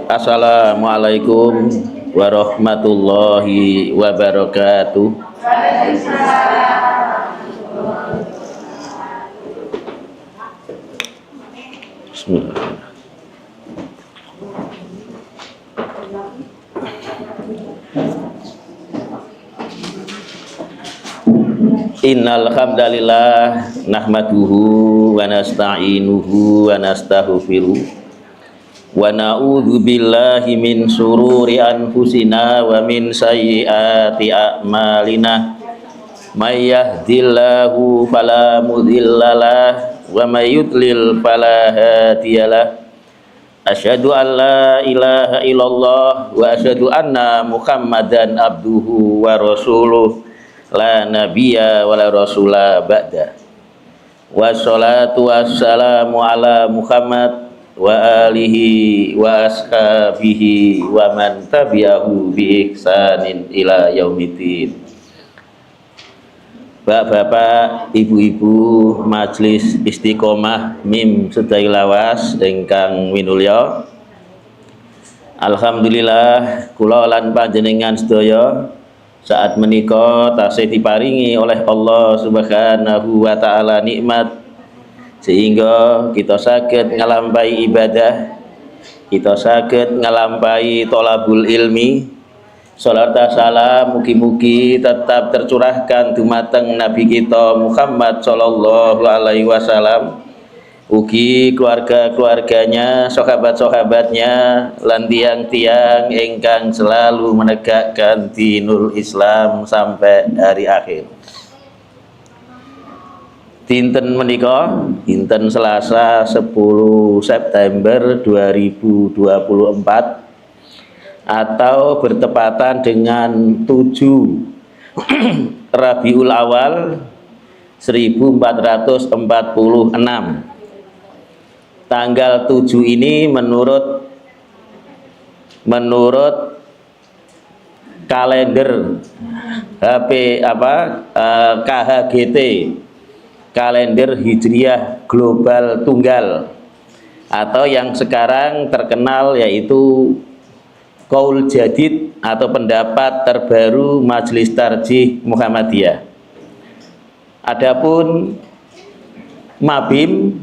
Assalamualaikum warahmatullahi wabarakatuh. Bismillah. Innal hamdalillah nahmaduhu wa nasta'inuhu wa nastaghfiruh wa na'udzu billahi min sururi anfusina wa min sayyiati a'malina may yahdihillahu fala mudhillalah wa may yudlil fala hadiyalah. Asyhadu an la ilaha illallah wa asyhadu anna Muhammadan abduhu wa rasuluh la nabiyya wa la rasula ba'da. Wassalatu wassalamu ala Muhammad wa alihi wa ashabihi wa man tabi'ahu bi ihsanin ila yaumiddin. Bapak-bapak, ibu-ibu Majelis Istiqomah Mim Sedaya Lawas ingkang minulya, alhamdulillah kula lan panjenengan sedaya saat menika tasih diparingi oleh Allah Subhanahu wa taala nikmat sehingga kita saged ngalampahi ibadah, kita saged ngalampahi thalabul ilmi. Salat dan salam mugi-mugi tetap tercurahkan dumateng Nabi kita Muhammad sallallahu alaihi wasallam, ugi keluarga-keluarganya, sahabat-sahabatnya, lan tiang-tiang ingkang selalu menegakkan dinul Islam sampai hari akhir. Dinten menika dinten Selasa 10 September 2024 atau bertepatan dengan 7 Rabiul Awal 1446. Tanggal 7 ini menurut kalender KHGT, kalender Hijriah Global Tunggal, atau yang sekarang terkenal yaitu Qaul Jadid atau pendapat terbaru Majelis Tarjih Muhammadiyah. Adapun Mabim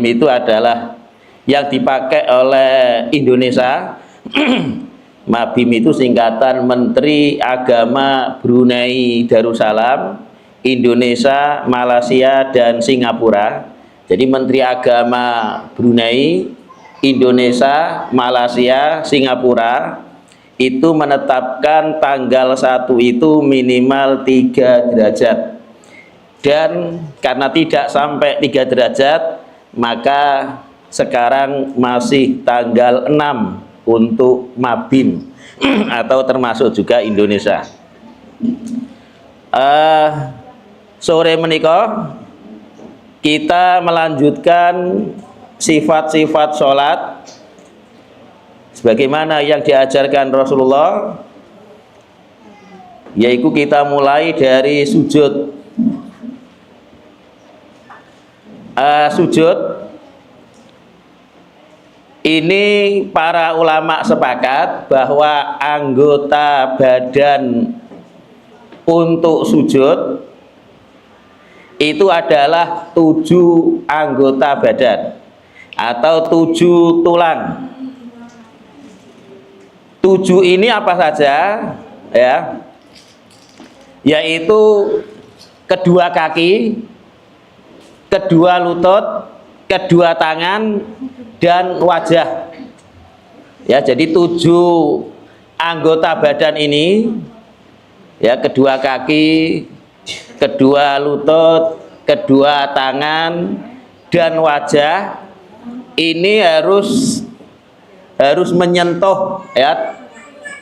itu adalah yang dipakai oleh Indonesia. Mabim itu singkatan Menteri Agama Brunei Darussalam, Indonesia, Malaysia, dan Singapura. Jadi Menteri Agama Brunei, Indonesia, Malaysia, Singapura itu menetapkan tanggal 1 itu minimal 3 derajat. Dan karena tidak sampai 3 derajat, maka sekarang masih tanggal 6 untuk Mabim atau termasuk juga Indonesia. Sore menika kita melanjutkan sifat-sifat sholat sebagaimana yang diajarkan Rasulullah, yaitu kita mulai dari sujud. Sujud ini para ulama sepakat bahwa anggota badan untuk sujud itu adalah 7 anggota badan atau 7 tulang. 7 ini apa saja ya? Yaitu kedua kaki, kedua lutut, kedua tangan, dan wajah. Ya, jadi 7 anggota badan ini ya, kedua kaki, kedua lutut, kedua tangan, dan wajah ini harus menyentuh ya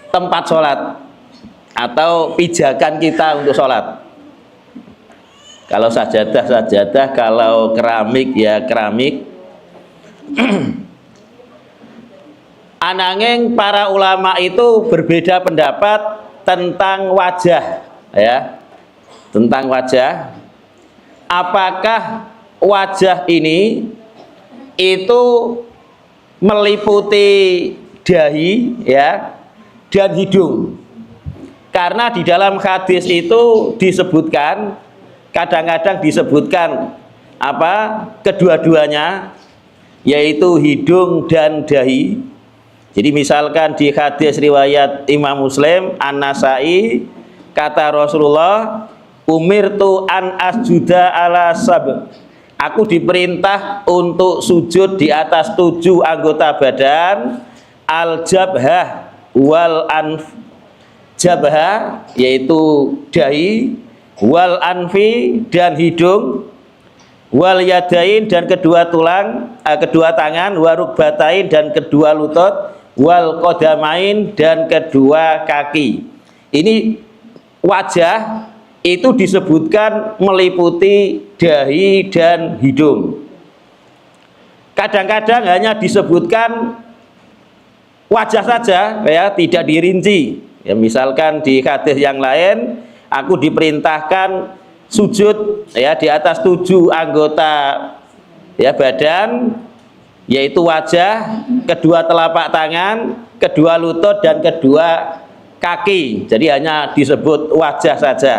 tempat sholat atau pijakan kita untuk sholat. Kalau sajadah, kalau keramik ya keramik. Ananging para ulama itu berbeda pendapat tentang wajah ya, tentang wajah. Apakah wajah ini itu meliputi dahi ya dan hidung. Karena di dalam hadis itu disebutkan, kadang-kadang disebutkan apa? Kedua-duanya, yaitu hidung dan dahi. Jadi misalkan di hadis riwayat Imam Muslim An-Nasai, kata Rasulullah, umirtu an asjuda ala sab. Aku diperintah untuk sujud di atas 7 anggota badan, al-jabhah wal anf. Jabhah yaitu dahi, wal anfi dan hidung, wal yadain dan kedua tangan, warukbatain dan kedua lutut, wal qadamain dan kedua kaki. Ini wajah itu disebutkan meliputi dahi dan hidung. Kadang-kadang hanya disebutkan wajah saja ya, tidak dirinci. Ya, misalkan di hadis yang lain, aku diperintahkan sujud ya di atas 7 anggota ya badan, yaitu wajah, kedua telapak tangan, kedua lutut dan kedua kaki. Jadi hanya disebut wajah saja.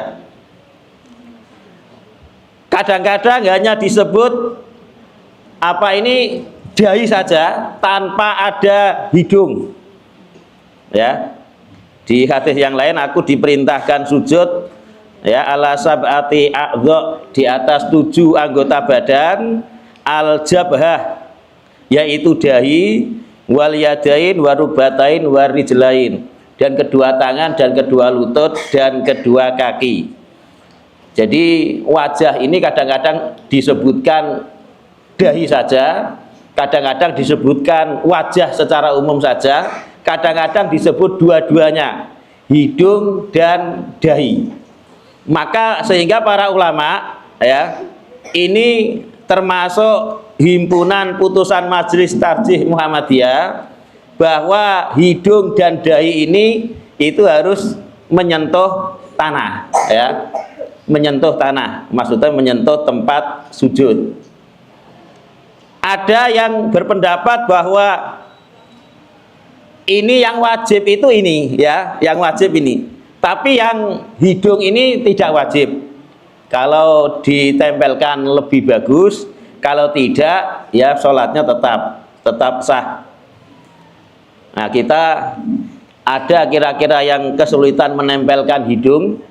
Kadang-kadang hanya disebut apa ini dahi saja tanpa ada hidung. Ya. Di hadis yang lain, aku diperintahkan sujud ya ala sab'ati a'dha di atas 7 anggota badan, al jabhah yaitu dahi, wal yadain warubatain warijlain dan kedua tangan dan kedua lutut dan kedua kaki. Jadi wajah ini kadang-kadang disebutkan dahi saja, kadang-kadang disebutkan wajah secara umum saja, kadang-kadang disebut dua-duanya, hidung dan dahi. Maka sehingga para ulama ya, ini termasuk himpunan putusan Majelis Tarjih Muhammadiyah, bahwa hidung dan dahi ini itu harus menyentuh tanah ya, menyentuh tanah, maksudnya menyentuh tempat sujud. Ada yang berpendapat bahwa ini yang wajib itu ini ya, yang wajib ini. Tapi yang hidung ini tidak wajib. Kalau ditempelkan lebih bagus, kalau tidak ya sholatnya tetap sah. Nah, kita ada kira-kira yang kesulitan menempelkan hidung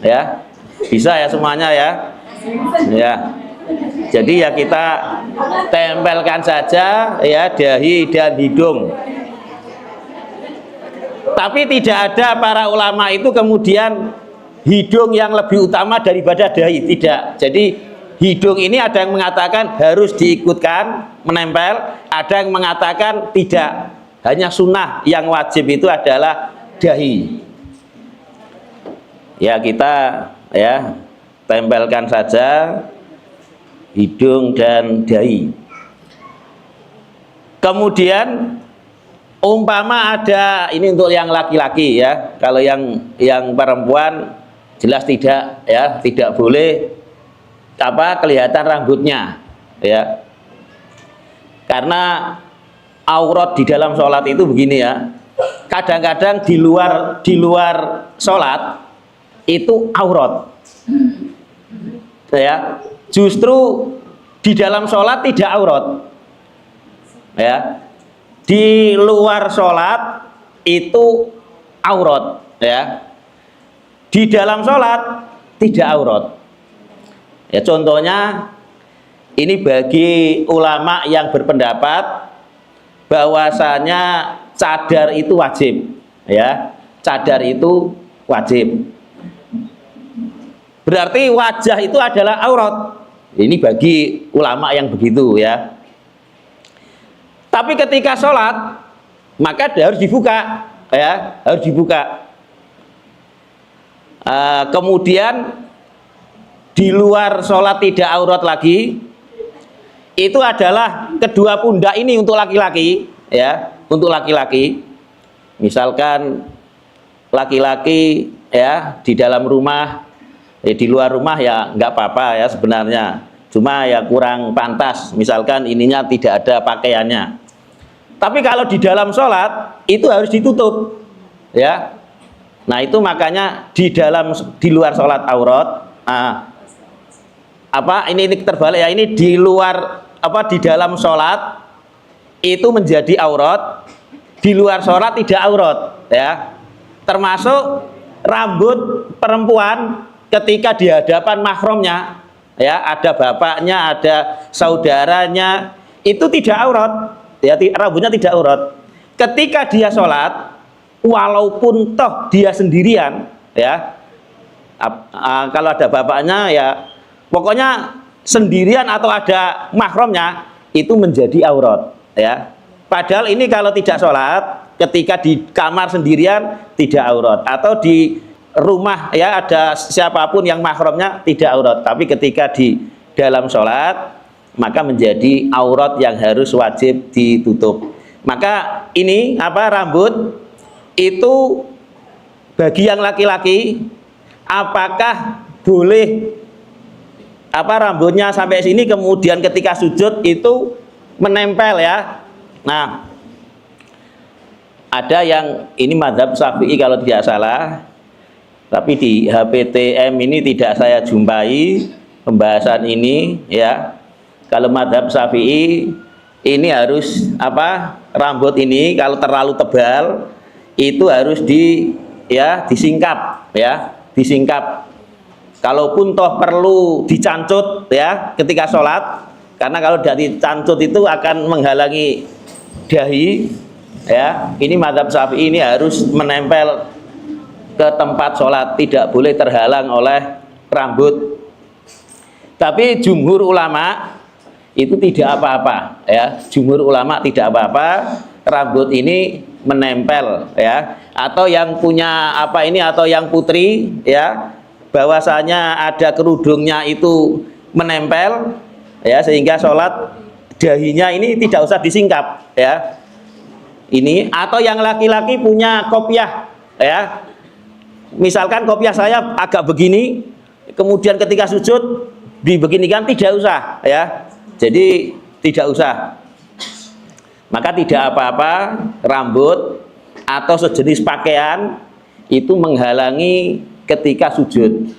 ya. Bisa ya semuanya ya. Ya. Jadi ya kita tempelkan saja ya dahi dan hidung. Tapi tidak ada para ulama itu kemudian hidung yang lebih utama daripada dahi, tidak. Jadi hidung ini ada yang mengatakan harus diikutkan menempel, ada yang mengatakan tidak, hanya sunnah, yang wajib itu adalah dahi. Ya kita ya tempelkan saja hidung dan dahi. Kemudian umpama ada, ini untuk yang laki-laki ya, kalau yang perempuan jelas tidak ya, tidak boleh apa kelihatan rambutnya ya, karena aurat di dalam sholat itu begini ya, kadang-kadang di luar sholat itu aurat ya, justru di dalam sholat tidak aurat ya. Di luar sholat itu aurat ya, di dalam sholat tidak aurat ya. Contohnya ini bagi ulama yang berpendapat bahwasanya cadar itu wajib ya, cadar itu wajib, berarti wajah itu adalah aurat. Ini bagi ulama yang begitu ya. Tapi ketika sholat maka harus dibuka ya, harus dibuka. Kemudian di luar sholat tidak aurat lagi, itu adalah kedua pundak ini untuk laki-laki ya, untuk laki-laki. Misalkan laki-laki ya di dalam rumah, di luar rumah ya nggak apa-apa ya sebenarnya, cuma ya kurang pantas misalkan ininya tidak ada pakaiannya. Tapi kalau di dalam sholat itu harus ditutup, ya. Nah itu makanya di luar sholat aurat. Nah, ini terbalik ya, ini di luar di dalam sholat itu menjadi aurat, di luar sholat tidak aurat, ya. Termasuk rambut perempuan ketika di hadapan mahramnya, ya, ada bapaknya, ada saudaranya, itu tidak aurat, ya, rambutnya tidak aurat. Ketika dia sholat, walaupun toh dia sendirian, ya, kalau ada bapaknya, ya, pokoknya sendirian atau ada mahramnya itu menjadi aurat, ya. Padahal ini kalau tidak sholat, ketika di kamar sendirian tidak aurat, atau di rumah, ya, ada siapapun yang mahramnya tidak aurat. Tapi ketika di dalam sholat maka menjadi aurat yang harus wajib ditutup. Maka ini rambut itu bagi yang laki-laki, apakah boleh rambutnya sampai sini kemudian ketika sujud itu menempel, ya. Nah, ada yang ini mazhab Syafi'i kalau tidak salah, tapi di HPTM ini tidak saya jumpai pembahasan ini, ya. Kalau mazhab Syafi'i ini harus rambut ini kalau terlalu tebal itu harus disingkap, ya, disingkap. Kalaupun toh perlu dicancut, ya, ketika sholat, karena kalau tidak dicancut itu akan menghalangi dahi, ya. Ini mazhab Syafi'i ini harus menempel ke tempat sholat, tidak boleh terhalang oleh rambut. Tapi jumhur ulama itu tidak apa-apa, ya. Jumhur ulama tidak apa-apa rambut ini menempel, ya. Atau yang punya atau yang putri, ya, bahwasanya ada kerudungnya itu menempel, ya, sehingga sholat dahinya ini tidak usah disingkap, ya. Ini atau yang laki-laki punya kopiah, ya. Misalkan kopiah saya agak begini, kemudian ketika sujud dibeginikan, tidak usah, ya. Jadi tidak usah. Maka tidak apa-apa rambut atau sejenis pakaian itu menghalangi ketika sujud.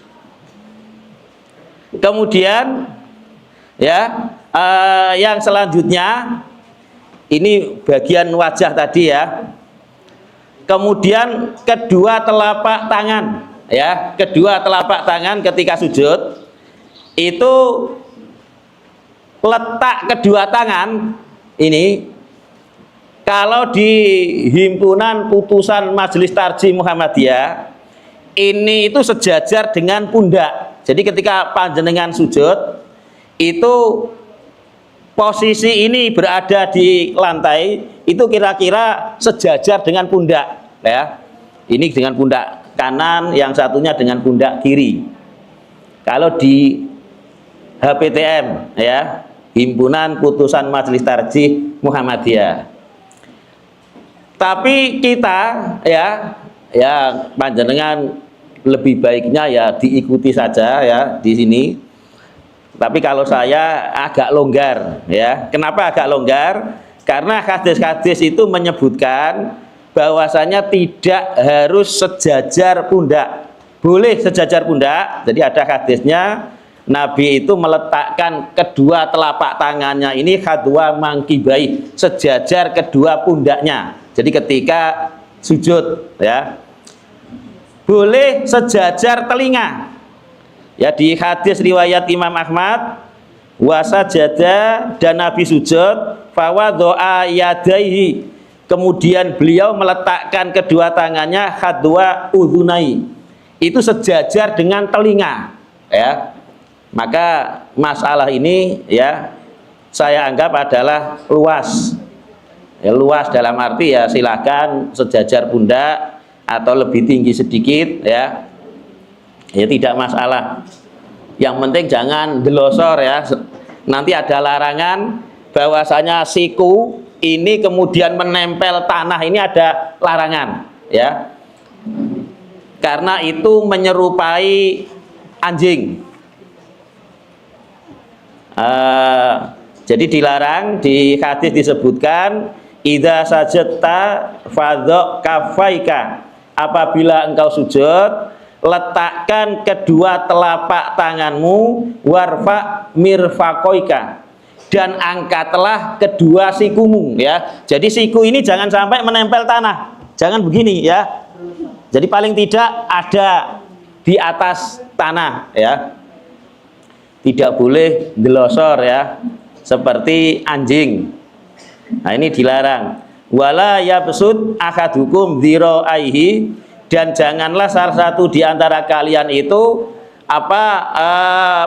Kemudian, ya, yang selanjutnya ini bagian wajah tadi, ya. Kemudian kedua telapak tangan, ya, kedua telapak tangan ketika sujud itu letak kedua tangan ini kalau di himpunan putusan Majelis Tarjih Muhammadiyah ini itu sejajar dengan pundak. Jadi ketika panjenengan sujud itu posisi ini berada di lantai itu kira-kira sejajar dengan pundak, ya. Ini dengan pundak kanan, yang satunya dengan pundak kiri. Kalau di HPTM, ya, Himpunan Putusan Majelis Tarjih Muhammadiyah. Tapi kita, ya panjenengan lebih baiknya ya diikuti saja, ya, di sini. Tapi kalau saya agak longgar, ya. Kenapa agak longgar? Karena hadis-hadis itu menyebutkan bahwasanya tidak harus sejajar pundak. Boleh sejajar pundak. Jadi ada hadisnya, Nabi itu meletakkan kedua telapak tangannya ini hadwa mangkibai, sejajar kedua pundaknya. Jadi ketika sujud, ya. Boleh sejajar telinga. Ya, di hadis riwayat Imam Ahmad, wasajada, dan Nabi sujud, fawadho'a yadaihi, kemudian beliau meletakkan kedua tangannya hadwa udhunai, itu sejajar dengan telinga, ya. Maka masalah ini, ya, saya anggap adalah luas, ya, luas dalam arti, ya, silakan sejajar pundak atau lebih tinggi sedikit, ya. Ya tidak masalah. Yang penting jangan delosor, ya. Nanti ada larangan bahwasanya siku ini kemudian menempel tanah, ini ada larangan, ya. Karena itu menyerupai anjing. Jadi dilarang, di hadis disebutkan idza sajadta fadha kafaika, apabila engkau sujud letakkan kedua telapak tanganmu, warfa mirfaqoika, dan angkatlah kedua sikumu, ya. Jadi siku ini jangan sampai menempel tanah, jangan begini, ya. Jadi paling tidak ada di atas tanah, ya. Tidak boleh delosor, ya, seperti anjing. Nah, ini dilarang. Wala yabsud ahadukum dzira'aihi, dan janganlah salah satu di antara kalian itu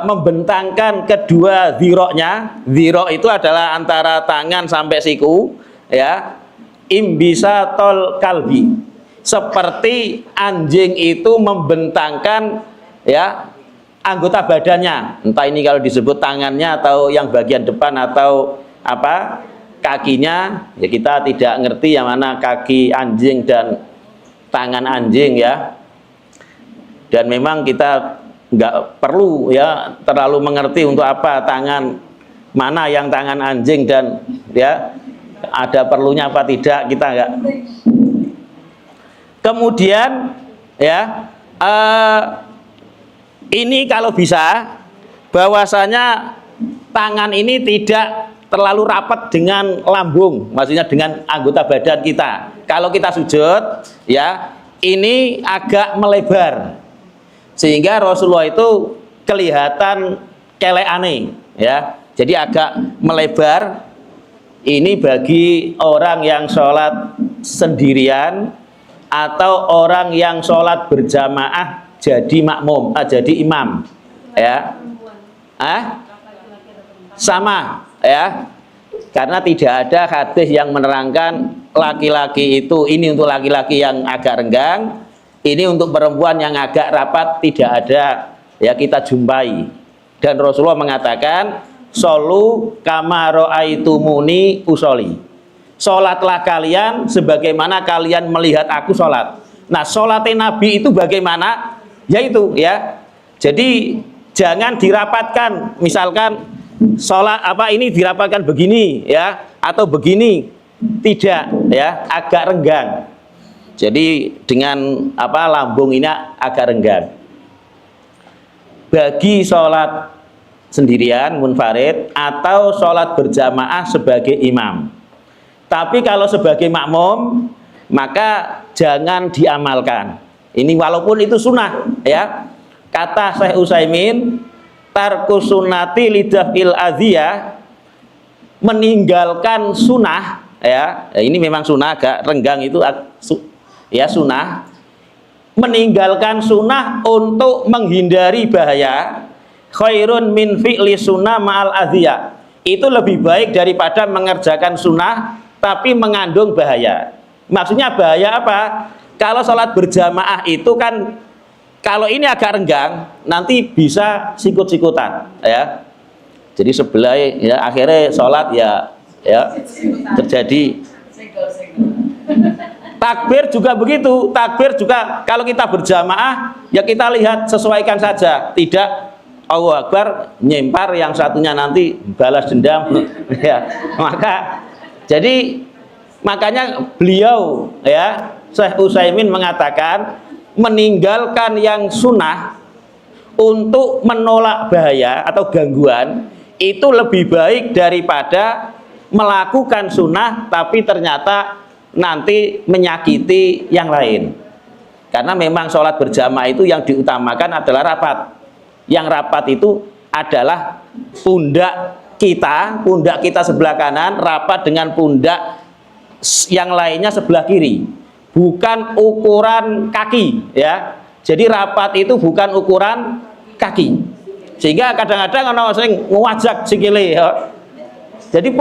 membentangkan kedua dziroknya. Dzirok itu adalah antara tangan sampai siku, ya. Imbisatol kalbi, seperti anjing itu membentangkan, ya, anggota badannya, entah ini kalau disebut tangannya atau yang bagian depan atau kakinya, ya kita tidak ngerti yang mana kaki anjing dan tangan anjing, ya. Dan memang kita nggak perlu, ya, terlalu mengerti untuk apa tangan mana yang tangan anjing dan, ya, ada perlunya apa tidak, kita nggak. Kemudian, ya, ini kalau bisa bahwasanya tangan ini tidak terlalu rapat dengan lambung, maksudnya dengan anggota badan kita. Kalau kita sujud, ya, ini agak melebar sehingga Rasulullah itu kelihatan keleane, ya. Jadi agak melebar. Ini bagi orang yang sholat sendirian atau orang yang sholat berjamaah jadi makmum, jadi imam, ya. Sama, ya, karena tidak ada hadis yang menerangkan laki-laki itu, ini untuk laki-laki yang agak renggang, ini untuk perempuan yang agak rapat, tidak ada, ya, kita jumpai. Dan Rasulullah mengatakan, sholu kama ra'aitumuni usolli, sholatlah kalian sebagaimana kalian melihat aku sholat. Nah, sholatnya Nabi itu bagaimana? Yaitu, ya, jadi jangan dirapatkan, misalkan sholat ini dirapatkan begini, ya, atau begini, tidak, ya, agak renggang. Jadi dengan lambung ini agak renggang. Bagi sholat sendirian munfarid atau sholat berjamaah sebagai imam. Tapi kalau sebagai makmum maka jangan diamalkan. Ini walaupun itu sunnah, ya. Kata Syekh Utsaimin, tarku sunnati lidafil adhiyah, meninggalkan sunnah, ya, ini memang sunnah, agak renggang itu, ya, sunnah. Meninggalkan sunnah untuk menghindari bahaya, khairun min fi'li sunnah ma'al adhiyah, itu lebih baik daripada mengerjakan sunnah tapi mengandung bahaya. Maksudnya bahaya apa? Kalau sholat berjamaah itu kan, kalau ini agak renggang, nanti bisa sikut-sikutan, ya. Jadi sebelah, ya, akhirnya sholat, ya, terjadi. Takbir juga begitu. Takbir juga kalau kita berjamaah, ya kita lihat, sesuaikan saja. Tidak Allahu Akbar nyempar, yang satunya nanti balas dendam. Ya, makanya beliau, ya, Syekh Utsaimin mengatakan meninggalkan yang sunnah untuk menolak bahaya atau gangguan itu lebih baik daripada melakukan sunnah tapi ternyata nanti menyakiti yang lain. Karena memang sholat berjamaah itu yang diutamakan adalah rapat. Yang rapat itu adalah pundak kita sebelah kanan rapat dengan pundak yang lainnya sebelah kiri, bukan ukuran kaki, ya. Jadi rapat itu bukan ukuran kaki, sehingga kadang-kadang orang sering ngewajak sikile, ya. Jadi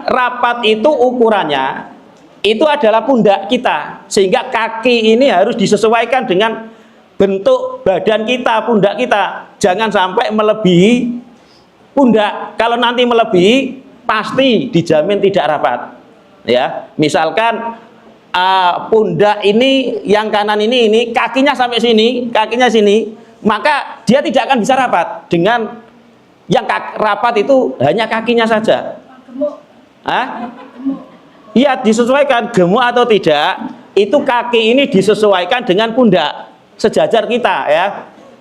rapat itu ukurannya itu adalah pundak kita, sehingga kaki ini harus disesuaikan dengan bentuk badan kita, pundak kita, jangan sampai melebihi pundak. Kalau nanti melebihi pasti dijamin tidak rapat, ya. Misalkan pundak ini yang kanan ini kakinya sampai sini, kakinya sini, maka dia tidak akan bisa rapat. Dengan yang rapat itu hanya kakinya saja. Iya, disesuaikan gemuk atau tidak, itu kaki ini disesuaikan dengan pundak sejajar kita ya.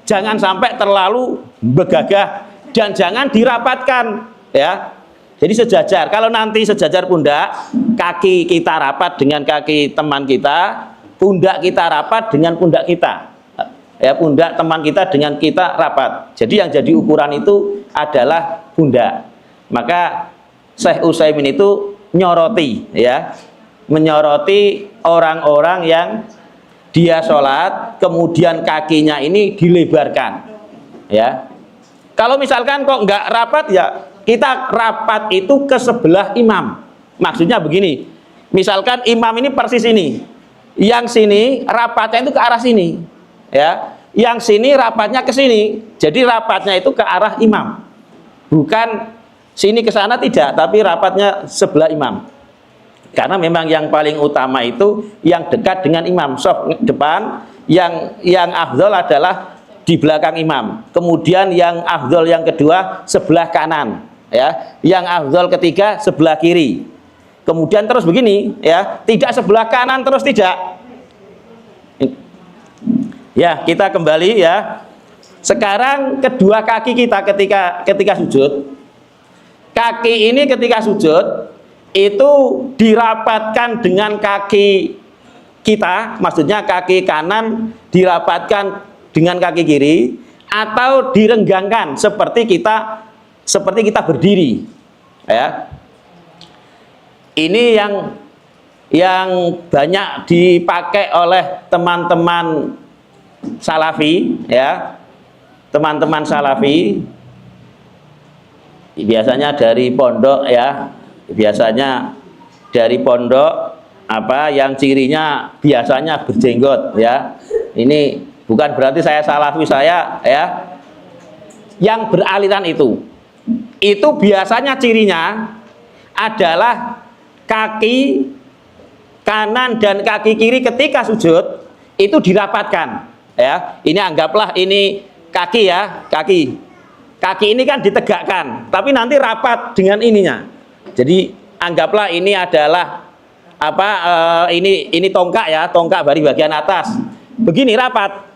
Jangan sampai terlalu begagah dan jangan dirapatkan ya. Jadi sejajar. Kalau nanti sejajar pundak, kaki kita rapat dengan kaki teman kita, pundak kita rapat dengan pundak kita. Ya, pundak teman kita dengan kita rapat. Jadi yang jadi ukuran itu adalah pundak. Maka Syekh Utsaimin itu nyoroti ya, menyoroti orang-orang yang dia sholat kemudian kakinya ini dilebarkan ya. Kalau misalkan kok nggak rapat ya, kita rapat itu ke sebelah imam. Maksudnya begini, misalkan imam ini persis ini, yang sini rapatnya itu ke arah sini ya, yang sini rapatnya ke sini. Jadi rapatnya itu ke arah imam, bukan sini ke sana, tidak, tapi rapatnya sebelah imam. Karena memang yang paling utama itu yang dekat dengan imam, sof depan, yang afdol adalah di belakang imam. Kemudian yang afdol yang kedua sebelah kanan, ya. Yang afdol ketiga sebelah kiri. Kemudian terus begini, ya, tidak sebelah kanan terus, tidak. Ya, kita kembali ya. Sekarang kedua kaki kita ketika sujud. Kaki ini ketika sujud itu dirapatkan dengan kaki kita, maksudnya kaki kanan dirapatkan dengan kaki kiri, atau direnggangkan seperti kita berdiri ya. Ini yang banyak dipakai oleh teman-teman salafi ya, teman-teman salafi biasanya dari pondok ya, biasanya dari pondok apa yang cirinya biasanya berjenggot ya. Ini bukan berarti saya salafi, saya ya yang beraliran itu biasanya cirinya adalah kaki kanan dan kaki kiri ketika sujud itu dirapatkan ya. Ini anggaplah ini kaki ya, kaki ini kan ditegakkan, tapi nanti rapat dengan ininya. Jadi anggaplah ini adalah apa, ini tongkak ya, tongkak dari bagian atas. Begini rapat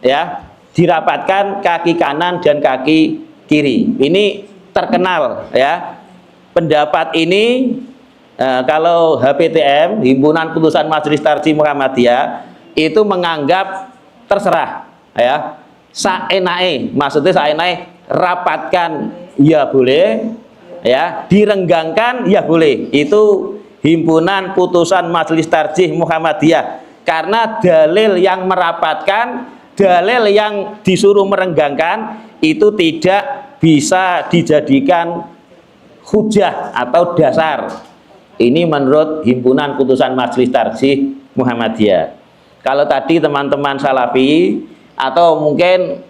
ya, dirapatkan kaki kanan dan kaki kiri. Ini terkenal ya. Pendapat ini kalau HPTM, Himpunan Putusan Majelis Tarjih Muhammadiyah, itu menganggap terserah ya. Saenae, maksudnya saenae, rapatkan ya boleh ya, direnggangkan ya boleh. Itu Himpunan Putusan Majelis Tarjih Muhammadiyah. Karena dalil yang merapatkan, dalil yang disuruh merenggangkan itu tidak bisa dijadikan hujah atau dasar. Ini menurut Himpunan Putusan Majelis Tarjih Muhammadiyah. Kalau tadi teman-teman salafi atau mungkin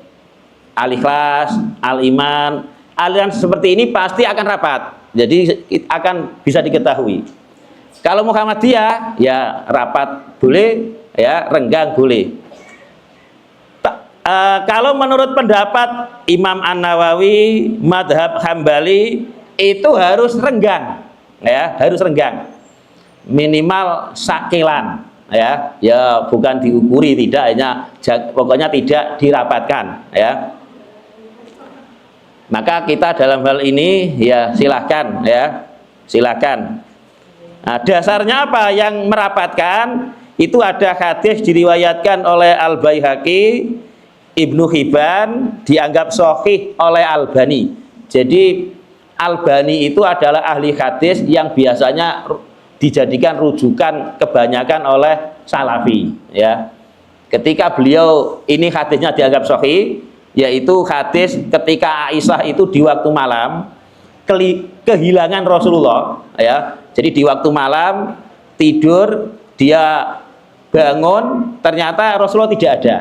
Al-Ikhlas, Al-Iman, aliran seperti ini pasti akan rapat. Jadi akan bisa diketahui. Kalau Muhammadiyah ya rapat boleh ya, renggang boleh. Kalau menurut pendapat Imam An-Nawawi, Madhab Hambali, itu harus renggang ya, harus renggang. Minimal sakilan ya, bukan diukuri, tidak, hanya pokoknya tidak dirapatkan ya. Maka kita dalam hal ini ya silahkan ya, silahkan. Nah, dasarnya apa yang merapatkan? Itu ada hadis diriwayatkan oleh Al-Baihaqi, Ibnu Hibban, dianggap sahih oleh Albani. Jadi Albani itu adalah ahli hadis yang biasanya dijadikan rujukan kebanyakan oleh salafi ya. Ketika beliau ini hadisnya dianggap sahih, yaitu hadis ketika Aisyah itu di waktu malam kehilangan Rasulullah ya. Jadi di waktu malam tidur, dia bangun, ternyata Rasulullah tidak ada.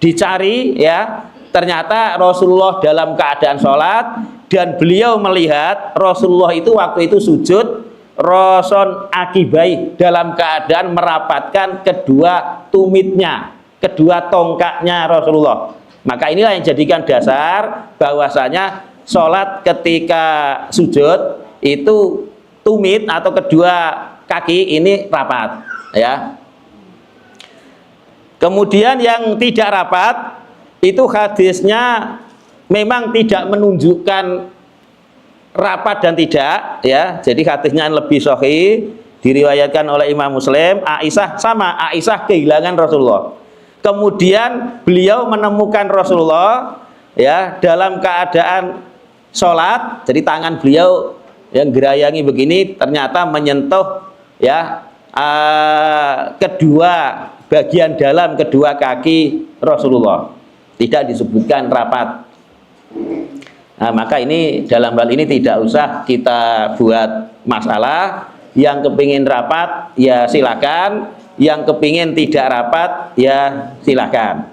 Dicari ya, ternyata Rasulullah dalam keadaan sholat, dan beliau melihat Rasulullah itu waktu itu sujud roson akibai, dalam keadaan merapatkan kedua tumitnya, kedua tongkaknya Rasulullah. Maka inilah yang jadikan dasar bahwasanya sholat ketika sujud itu tumit atau kedua kaki ini rapat, ya. Kemudian yang tidak rapat itu hadisnya memang tidak menunjukkan rapat dan tidak, ya. Jadi hadisnya lebih sahih, diriwayatkan oleh Imam Muslim. Aisyah kehilangan Rasulullah. Kemudian beliau menemukan Rasulullah, ya, dalam keadaan sholat. Jadi tangan beliau yang gerayangi begini ternyata menyentuh, ya, kedua bagian dalam kedua kaki Rasulullah. Tidak disebutkan rapat. Nah, maka ini dalam hal ini tidak usah kita buat masalah. Yang kepingin rapat ya silakan, yang kepingin tidak rapat ya silakan.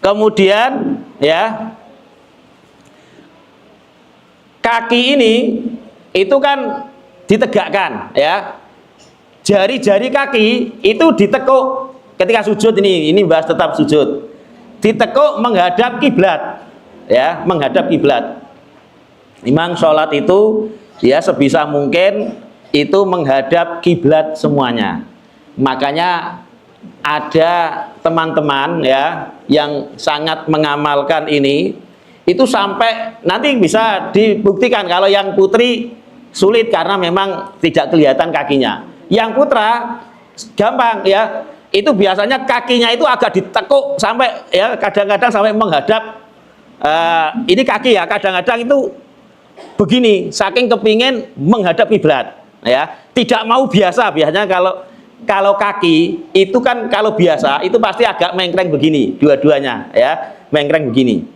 Kemudian, ya, kaki ini itu kan ditegakkan, ya. Jari-jari kaki itu ditekuk ketika sujud, ini bahas tetap sujud. Ditekuk menghadap kiblat, ya, menghadap kiblat. Memang sholat itu ya sebisa mungkin itu menghadap kiblat semuanya. Makanya ada teman-teman, ya, yang sangat mengamalkan ini, itu sampai nanti bisa dibuktikan. Kalau yang putri sulit karena memang tidak kelihatan kakinya. Yang putra gampang, ya. Itu biasanya kakinya itu agak ditekuk sampai, ya, kadang-kadang sampai menghadap ini kaki, ya, kadang-kadang itu begini, saking kepingin menghadap kiblat, ya. Tidak mau biasanya kalau kaki itu kan kalau biasa itu pasti agak mengkreng begini, dua-duanya, ya, mengkreng begini.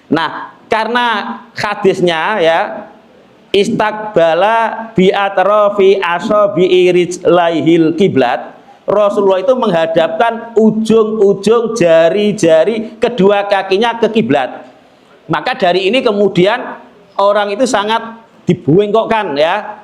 Nah, karena hadisnya, ya, istaqbala bi atrafi asabi rijlaihil kiblat, Rasulullah itu menghadapkan ujung-ujung jari-jari kedua kakinya ke kiblat. Maka dari ini kemudian orang itu sangat dibungkukkan, ya.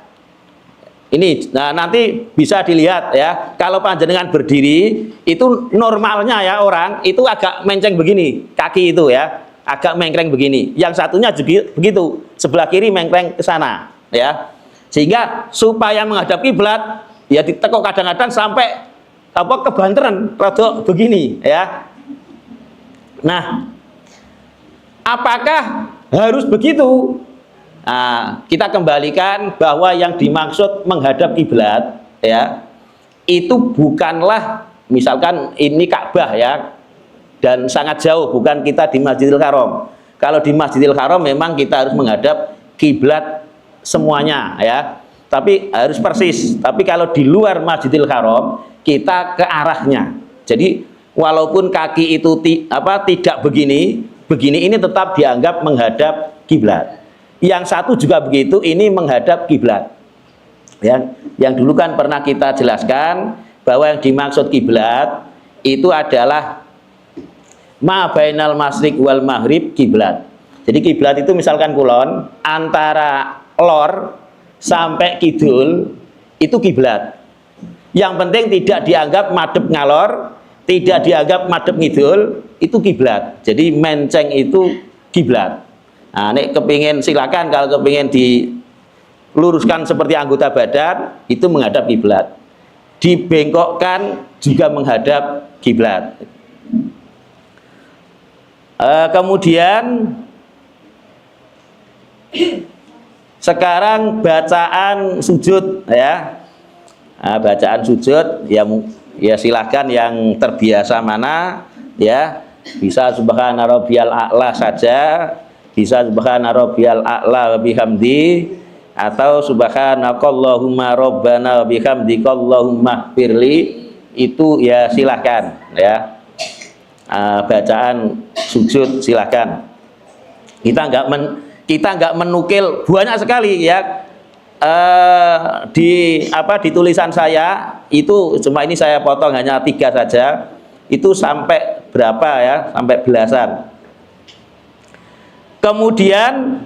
Ini, nah, nanti bisa dilihat, ya. Kalau panjenengan berdiri itu normalnya, ya, orang itu agak menceng begini, kaki itu, ya, agak mengkreng begini. Yang satunya juga begitu, sebelah kiri mengkreng ke sana, ya. Sehingga supaya menghadap kiblat, ya, ditekuk kadang-kadang sampai kebanteran rada begini, ya. Nah, apakah harus begitu? Nah, kita kembalikan bahwa yang dimaksud menghadap kiblat, ya, itu bukanlah misalkan ini Ka'bah, ya, dan sangat jauh, bukan kita di Masjidil Haram. Kalau di Masjidil Haram memang kita harus menghadap kiblat semuanya, ya, tapi harus persis. Tapi kalau di luar Masjidil Haram kita ke arahnya. Jadi walaupun kaki itu tidak begini, ini tetap dianggap menghadap kiblat. Yang satu juga begitu, ini menghadap kiblat. Ya, yang dulu kan pernah kita jelaskan bahwa yang dimaksud kiblat itu adalah ma bainal masyriq wal maghrib kiblat. Jadi kiblat itu misalkan kulon, antara lor sampai kidul itu kiblat. Yang penting tidak dianggap madhep ngalor, tidak dianggap madhep ngidul, itu kiblat. Jadi menceng itu kiblat. Nah, nek kepingin silakan, kalau kepingin diluruskan seperti anggota badan itu menghadap kiblat. Dibengkokkan juga menghadap kiblat. Kemudian sekarang bacaan sujud, ya. Nah, bacaan sujud, ya silahkan yang terbiasa mana, ya, bisa subhana rabbiyal a'la saja, bisa subhana rabbiyal a'la wa bihamdi, atau subhanakallahumma rabbana wa bihamdikallahumma firli, itu ya silahkan, ya. Bacaan sujud silahkan. Kita nggak menukil banyak sekali, ya. Di tulisan saya itu cuma ini saya potong hanya 3 saja, itu sampai berapa, ya, sampai belasan. Kemudian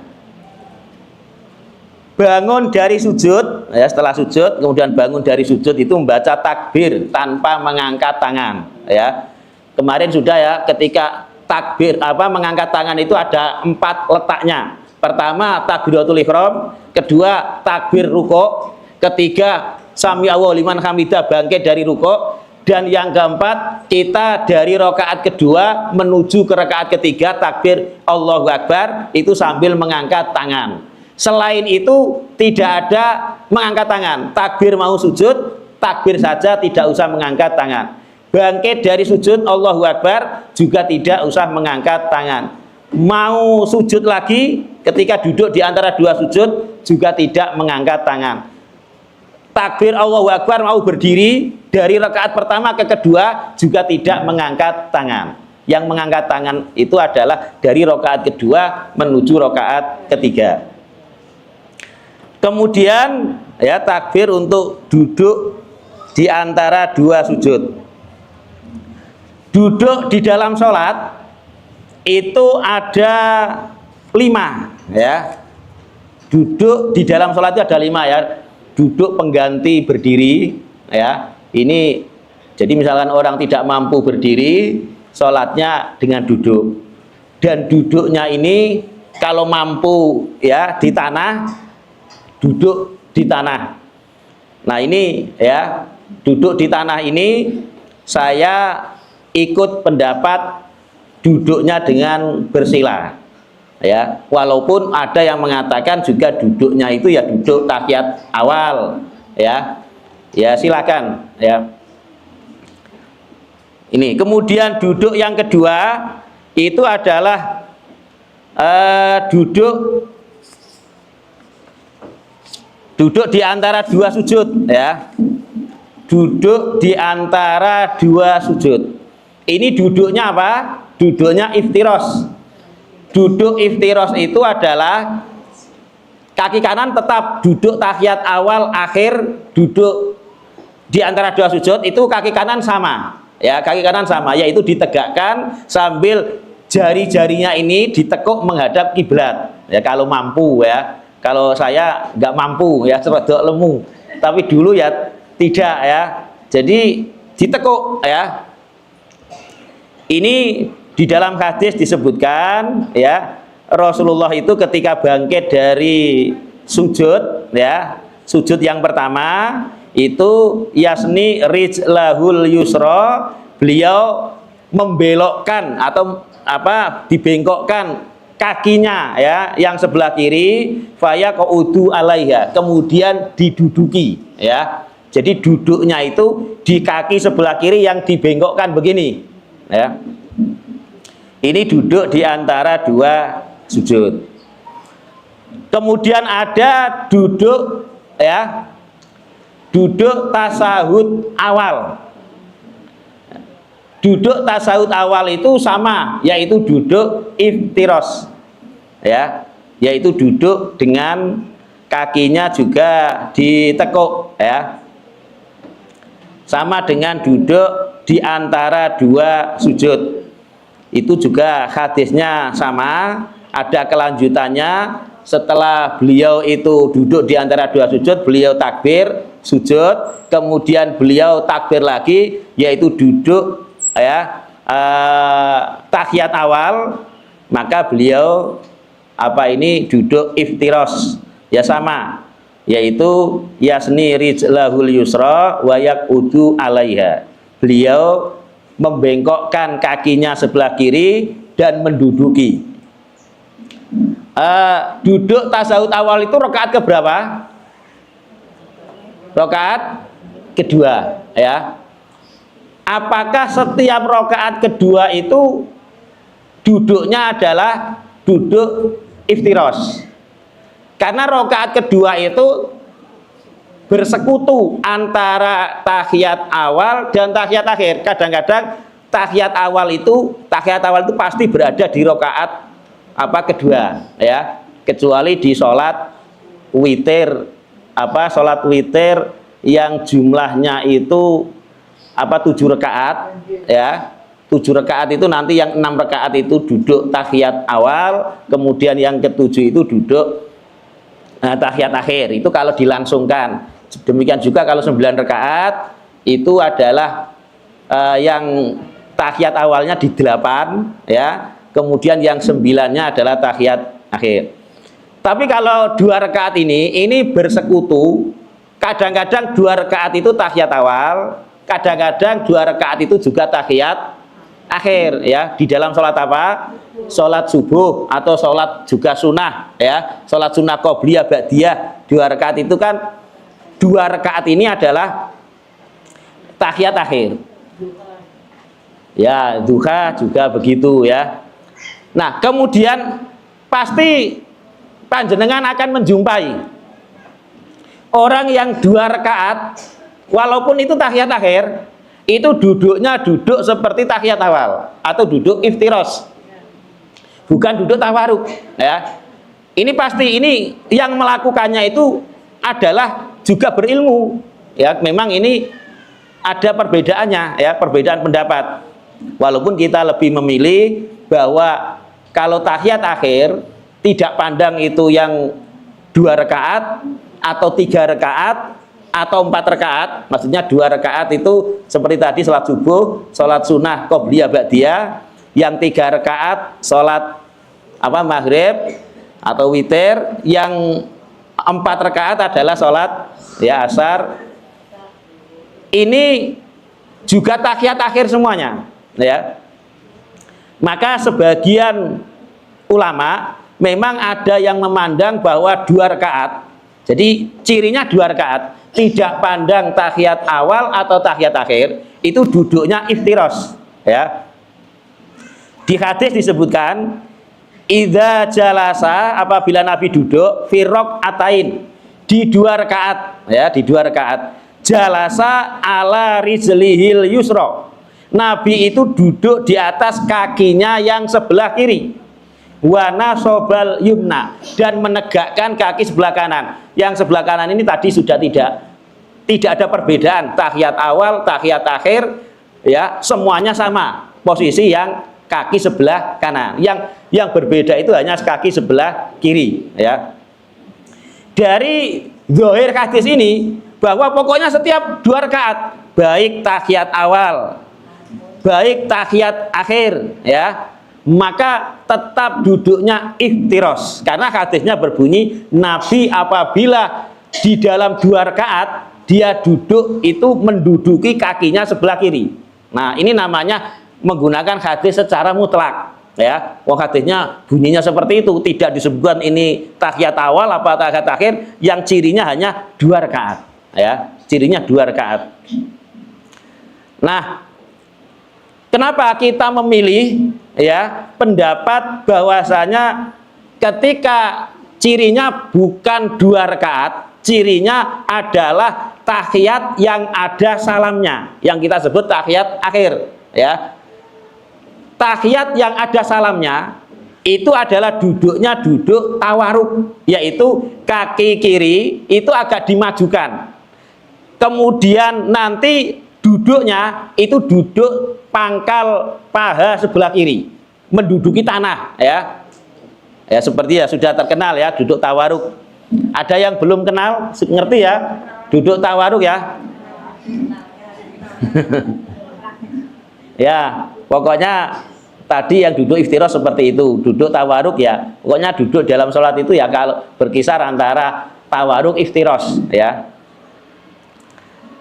bangun dari sujud, ya, setelah sujud kemudian bangun dari sujud itu membaca takbir tanpa mengangkat tangan, ya. Kemarin sudah, ya, ketika takbir mengangkat tangan itu ada 4 letaknya. Pertama takbiratul ihram, kedua takbir rukuk, ketiga sami Allahu liman hamidah bangkit dari rukuk, dan yang keempat kita dari rakaat kedua menuju ke rakaat ketiga takbir Allahu Akbar itu sambil mengangkat tangan. Selain itu tidak ada mengangkat tangan. Takbir mau sujud, takbir saja, tidak usah mengangkat tangan. Bangkit dari sujud Allahu Akbar juga tidak usah mengangkat tangan. Mau sujud lagi ketika duduk di antara dua sujud juga tidak mengangkat tangan. Takbir Allahu Akbar mau berdiri dari rakaat pertama ke kedua juga tidak mengangkat tangan. Yang mengangkat tangan itu adalah dari rakaat kedua menuju rakaat ketiga. Kemudian ya takbir untuk duduk di antara dua sujud. Duduk di dalam sholat itu ada 5 ya. Duduk di dalam sholat itu ada 5 ya. Duduk pengganti berdiri ya. Ini jadi misalkan orang tidak mampu berdiri, sholatnya dengan duduk. Dan duduknya ini kalau mampu ya di tanah, duduk di tanah. Nah ini ya, duduk di tanah ini saya ikut pendapat duduknya dengan bersila ya, walaupun ada yang mengatakan juga duduknya itu ya duduk tahiyat awal ya. Ya silakan ya. Ini kemudian duduk yang kedua itu adalah duduk di antara dua sujud ya. Duduk di antara dua sujud. Ini duduknya apa? Duduknya iftiros. Duduk iftiros itu adalah kaki kanan tetap duduk tahiyat awal akhir, duduk di antara dua sujud itu kaki kanan sama ya, kaki kanan sama, yaitu ditegakkan sambil jari-jarinya ini ditekuk menghadap kiblat ya kalau mampu ya. Kalau saya nggak mampu ya, serodok lemu, tapi dulu ya tidak ya, jadi ditekuk ya. Ini di dalam hadis disebutkan ya, Rasulullah itu ketika bangkit dari sujud ya, sujud yang pertama itu yasni rijlahul yusra, beliau membelokkan atau apa dibengkokkan kakinya ya yang sebelah kiri, faya qaudu alaiha, kemudian diduduki ya. Jadi duduknya itu di kaki sebelah kiri yang dibengkokkan begini ya. Ini duduk di antara dua sujud. Kemudian ada duduk ya, duduk tasahud awal. Duduk tasahud awal itu sama, yaitu duduk iftiros ya, yaitu duduk dengan kakinya juga ditekuk ya, sama dengan duduk di antara dua sujud. Itu juga hadisnya sama, ada kelanjutannya. Setelah beliau itu duduk di antara dua sujud, beliau takbir sujud, kemudian beliau takbir lagi, yaitu duduk ya tahiyat awal, maka beliau apa ini duduk iftiros ya sama, yaitu yasni rijlahul yusra wa yaqudu alaiha, beliau membengkokkan kakinya sebelah kiri dan menduduki. Duduk tasawuf awal itu rakaat keberapa? Rakaat kedua ya. Apakah setiap rakaat kedua itu duduknya adalah duduk iftiros? Karena rakaat kedua itu bersekutu antara tahiyat awal dan tahiyat akhir. Kadang-kadang tahiyat awal itu pasti berada di rakaat apa kedua ya, kecuali di sholat witir sholat witir yang jumlahnya itu 7 rakaat ya. 7 rakaat itu nanti yang 6 rakaat itu duduk tahiyat awal, kemudian yang ke-7 itu duduk tahiyat akhir. Itu kalau dilangsungkan. Demikian juga kalau 9 rakaat itu adalah yang tahiyat awalnya di 8 ya, kemudian yang 9-nya adalah tahiyat akhir. Tapi kalau 2 rakaat ini bersekutu. Kadang-kadang 2 rakaat itu tahiyat awal, kadang-kadang 2 rakaat itu juga tahiyat akhir, ya. Di dalam sholat apa? Sholat subuh atau sholat juga sunnah, ya. Sholat sunnah qobliyah ba'diyah 2 rakaat itu kan 2 rakaat ini adalah tahiyat akhir. Ya, duha juga begitu, ya. Nah, kemudian pasti panjenengan akan menjumpai orang yang 2 rakaat, walaupun itu tahiyat akhir, itu duduknya duduk seperti tahiyat awal atau duduk iftiros, bukan duduk tawaruk, ya. Ini pasti, ini yang melakukannya itu adalah juga berilmu, ya. Memang ini ada perbedaannya, ya, perbedaan pendapat. Walaupun kita lebih memilih bahwa kalau tahiyat akhir tidak pandang itu yang 2 rakaat atau 3 rakaat atau 4 rakaat, maksudnya 2 rakaat itu seperti tadi sholat subuh, sholat sunnah qobliyah ba'diyah, yang 3 rakaat sholat apa maghrib atau witir, yang 4 rakaat adalah sholat ya asar. Ini juga tahiyat akhir semuanya, ya. Maka sebagian ulama memang ada yang memandang bahwa 2 rakaat, jadi cirinya 2 rakaat, tidak pandang tahiyat awal atau tahiyat akhir, itu duduknya iftiros, ya. Di hadis disebutkan idza jalasa, apabila Nabi duduk firok atain, di 2 rakaat, ya, di 2 rakaat, jalasa ala rijlihil yusra, Nabi itu duduk di atas kakinya yang sebelah kiri, wana sobal yumna, dan menegakkan kaki sebelah kanan. Yang sebelah kanan ini tadi sudah tidak ada perbedaan, tahiyat awal, tahiyat akhir, ya, semuanya sama posisi yang kaki sebelah kanan. Yang berbeda itu hanya kaki sebelah kiri, ya. Dari zahir hadis ini bahwa pokoknya setiap 2 rakaat, baik tahiyat awal, baik tahiyat akhir, ya, maka tetap duduknya iftiros. Karena hadisnya berbunyi Nabi apabila di dalam 2 rakaat dia duduk itu menduduki kakinya sebelah kiri. Nah, ini namanya menggunakan hadis secara mutlak, ya. Wah, hadisnya bunyinya seperti itu, tidak disebutkan ini tahiyat awal apa tahiyat akhir, yang cirinya hanya 2 rakaat, ya. Cirinya 2 rakaat. Nah, kenapa kita memilih, ya, pendapat bahwasanya ketika cirinya bukan 2 rakaat, cirinya adalah tahiyat yang ada salamnya, yang kita sebut tahiyat akhir, ya. Tahiyat yang ada salamnya itu adalah duduknya duduk tawaruk, yaitu kaki kiri itu agak dimajukan, kemudian nanti duduknya itu duduk pangkal paha sebelah kiri, menduduki tanah, ya. Ya, seperti ya sudah terkenal, ya, duduk tawaruk. Ada yang belum kenal, ngerti, ya, duduk tawaruk, ya. Ya, pokoknya tadi yang duduk iftiros seperti itu, duduk tawaruk, ya. Pokoknya duduk dalam sholat itu ya kalau berkisar antara tawaruk iftiros, ya.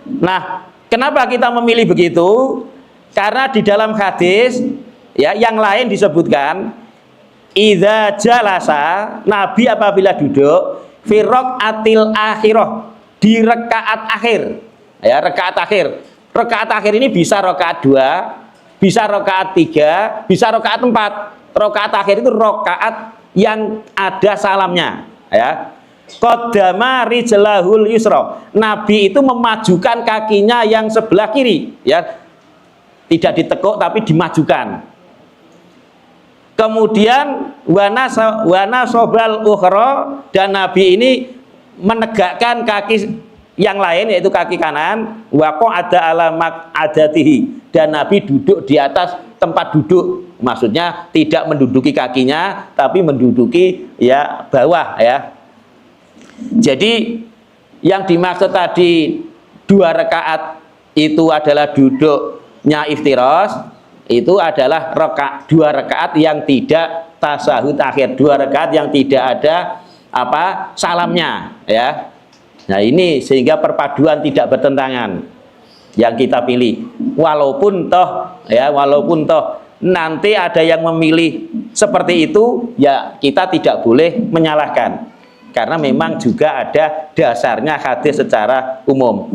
Nah, kenapa kita memilih begitu? Karena di dalam hadis, ya, yang lain disebutkan idza jalasa, Nabi apabila duduk firok atil akhirah, di rakaat akhir, ya, rakaat akhir. Rakaat akhir ini bisa rakaat 2, bisa rakaat 3, bisa rakaat 4. Rakaat akhir itu rakaat yang ada salamnya, ya. Qaddama rijlahul yusra, Nabi itu memajukan kakinya yang sebelah kiri, ya, tidak ditekuk tapi dimajukan. Kemudian wana sobal ukhra, dan Nabi ini menegakkan kaki yang lain, yaitu kaki kanan, waqo ada alamak adatihi, dan Nabi duduk di atas tempat duduk, maksudnya tidak menduduki kakinya tapi menduduki, ya, bawah, ya. Jadi yang dimaksud tadi 2 rakaat itu adalah duduknya iftiros, itu adalah 2 rakaat yang tidak tasahud akhir, 2 rakaat yang tidak ada salamnya, ya. Nah, ini sehingga perpaduan tidak bertentangan yang kita pilih. Walaupun toh nanti ada yang memilih seperti itu, ya kita tidak boleh menyalahkan. Karena memang juga ada dasarnya hadis secara umum.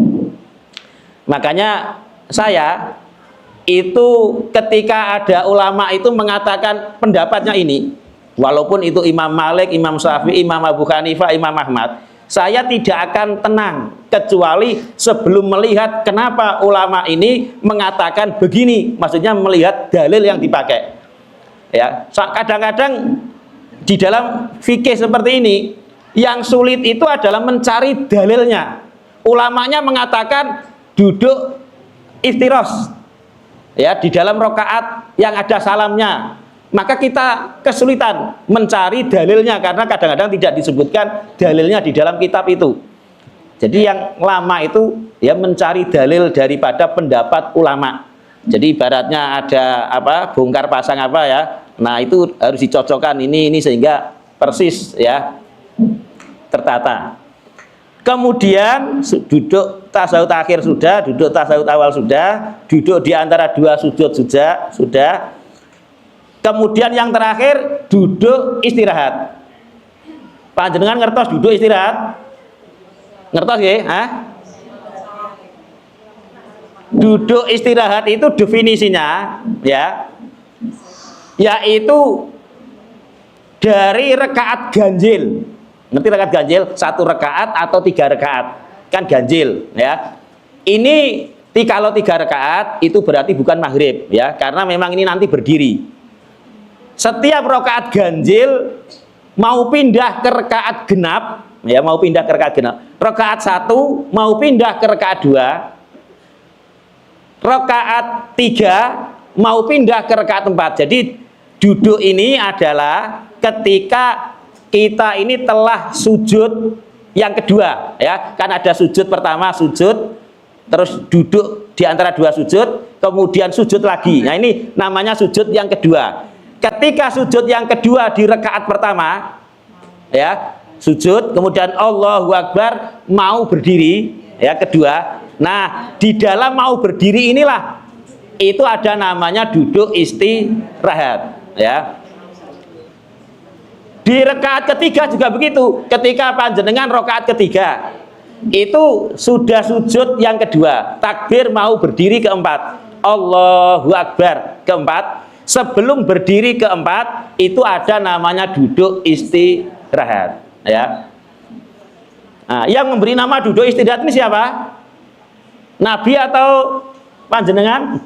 Makanya saya itu ketika ada ulama itu mengatakan pendapatnya ini, walaupun itu Imam Malik, Imam Syafi'i, Imam Abu Hanifah, Imam Ahmad, saya tidak akan tenang kecuali sebelum melihat kenapa ulama ini mengatakan begini, maksudnya melihat dalil yang dipakai. Ya, kadang-kadang di dalam fikih seperti ini yang sulit itu adalah mencari dalilnya. Ulamanya mengatakan duduk iftiros, ya, di dalam rakaat yang ada salamnya. Maka kita kesulitan mencari dalilnya karena kadang-kadang tidak disebutkan dalilnya di dalam kitab itu. Jadi yang lama itu ya mencari dalil daripada pendapat ulama. Jadi ibaratnya ada bongkar pasang ya. Nah, itu harus dicocokkan ini sehingga persis ya tertata. Kemudian duduk tasawuf akhir sudah, duduk tasawuf awal sudah, duduk di antara dua sujud sudah. Kemudian yang terakhir duduk istirahat. Panjenengan ngertos duduk istirahat? Ngertos ya? Duduk istirahat itu definisinya ya, yaitu dari rakaat ganjil. Ngerti rakaat ganjil? 1 rakaat atau 3 rakaat kan ganjil ya. Ini kalau 3 rakaat itu berarti bukan maghrib ya, karena memang ini nanti berdiri. Setiap rakaat ganjil mau pindah ke rakaat genap ya, mau pindah ke rakaat genap. Rakaat 1 mau pindah ke rakaat 2. Rakaat 3 mau pindah ke rakaat 4. Jadi duduk ini adalah ketika kita ini telah sujud yang kedua ya. Kan ada sujud pertama, sujud terus duduk di antara dua sujud, kemudian sujud lagi. Nah, ini namanya sujud yang kedua. Ketika sujud yang kedua di rakaat pertama ya, sujud kemudian Allahu Akbar mau berdiri ya kedua. Nah, di dalam mau berdiri inilah itu ada namanya duduk istirahat ya. Di rakaat ketiga juga begitu. Ketika panjenengan rakaat ketiga itu sudah sujud yang kedua, takbir mau berdiri keempat, Allahu Akbar keempat. Sebelum berdiri keempat itu ada namanya duduk istirahat ya. Nah, yang memberi nama duduk istirahat ini siapa? Nabi atau panjenengan?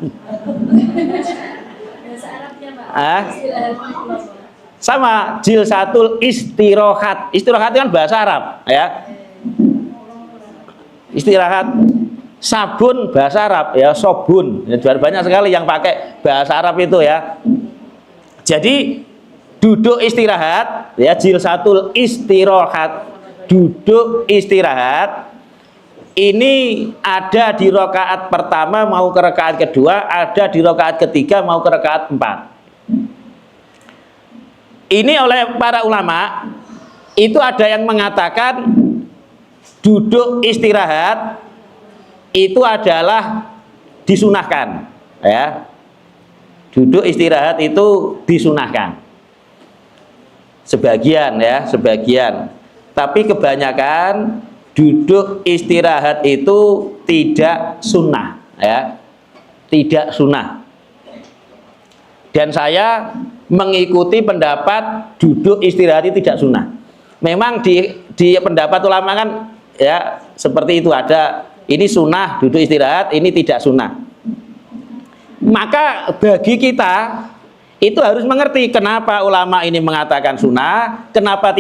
Sama, jilsatul istirahat. Istirahat itu kan bahasa Arab ya. Istirahat. Sabun bahasa Arab ya, sobun ya, banyak sekali yang pakai bahasa Arab itu ya. Jadi duduk istirahat ya, jilsatul istirahat, duduk istirahat ini ada di rakaat pertama mau ke rakaat kedua, ada di rakaat ketiga mau ke rakaat 4. Ini oleh para ulama itu ada yang mengatakan duduk istirahat itu adalah disunahkan ya. Duduk istirahat itu disunahkan sebagian ya, sebagian. Tapi kebanyakan duduk istirahat itu tidak sunnah ya, tidak sunnah. Dan saya mengikuti pendapat duduk istirahat itu tidak sunnah. Memang di pendapat ulama kan ya seperti itu, ada ini sunnah duduk istirahat, ini tidak sunnah. Maka bagi kita itu harus mengerti kenapa ulama ini mengatakan sunnah, kenapa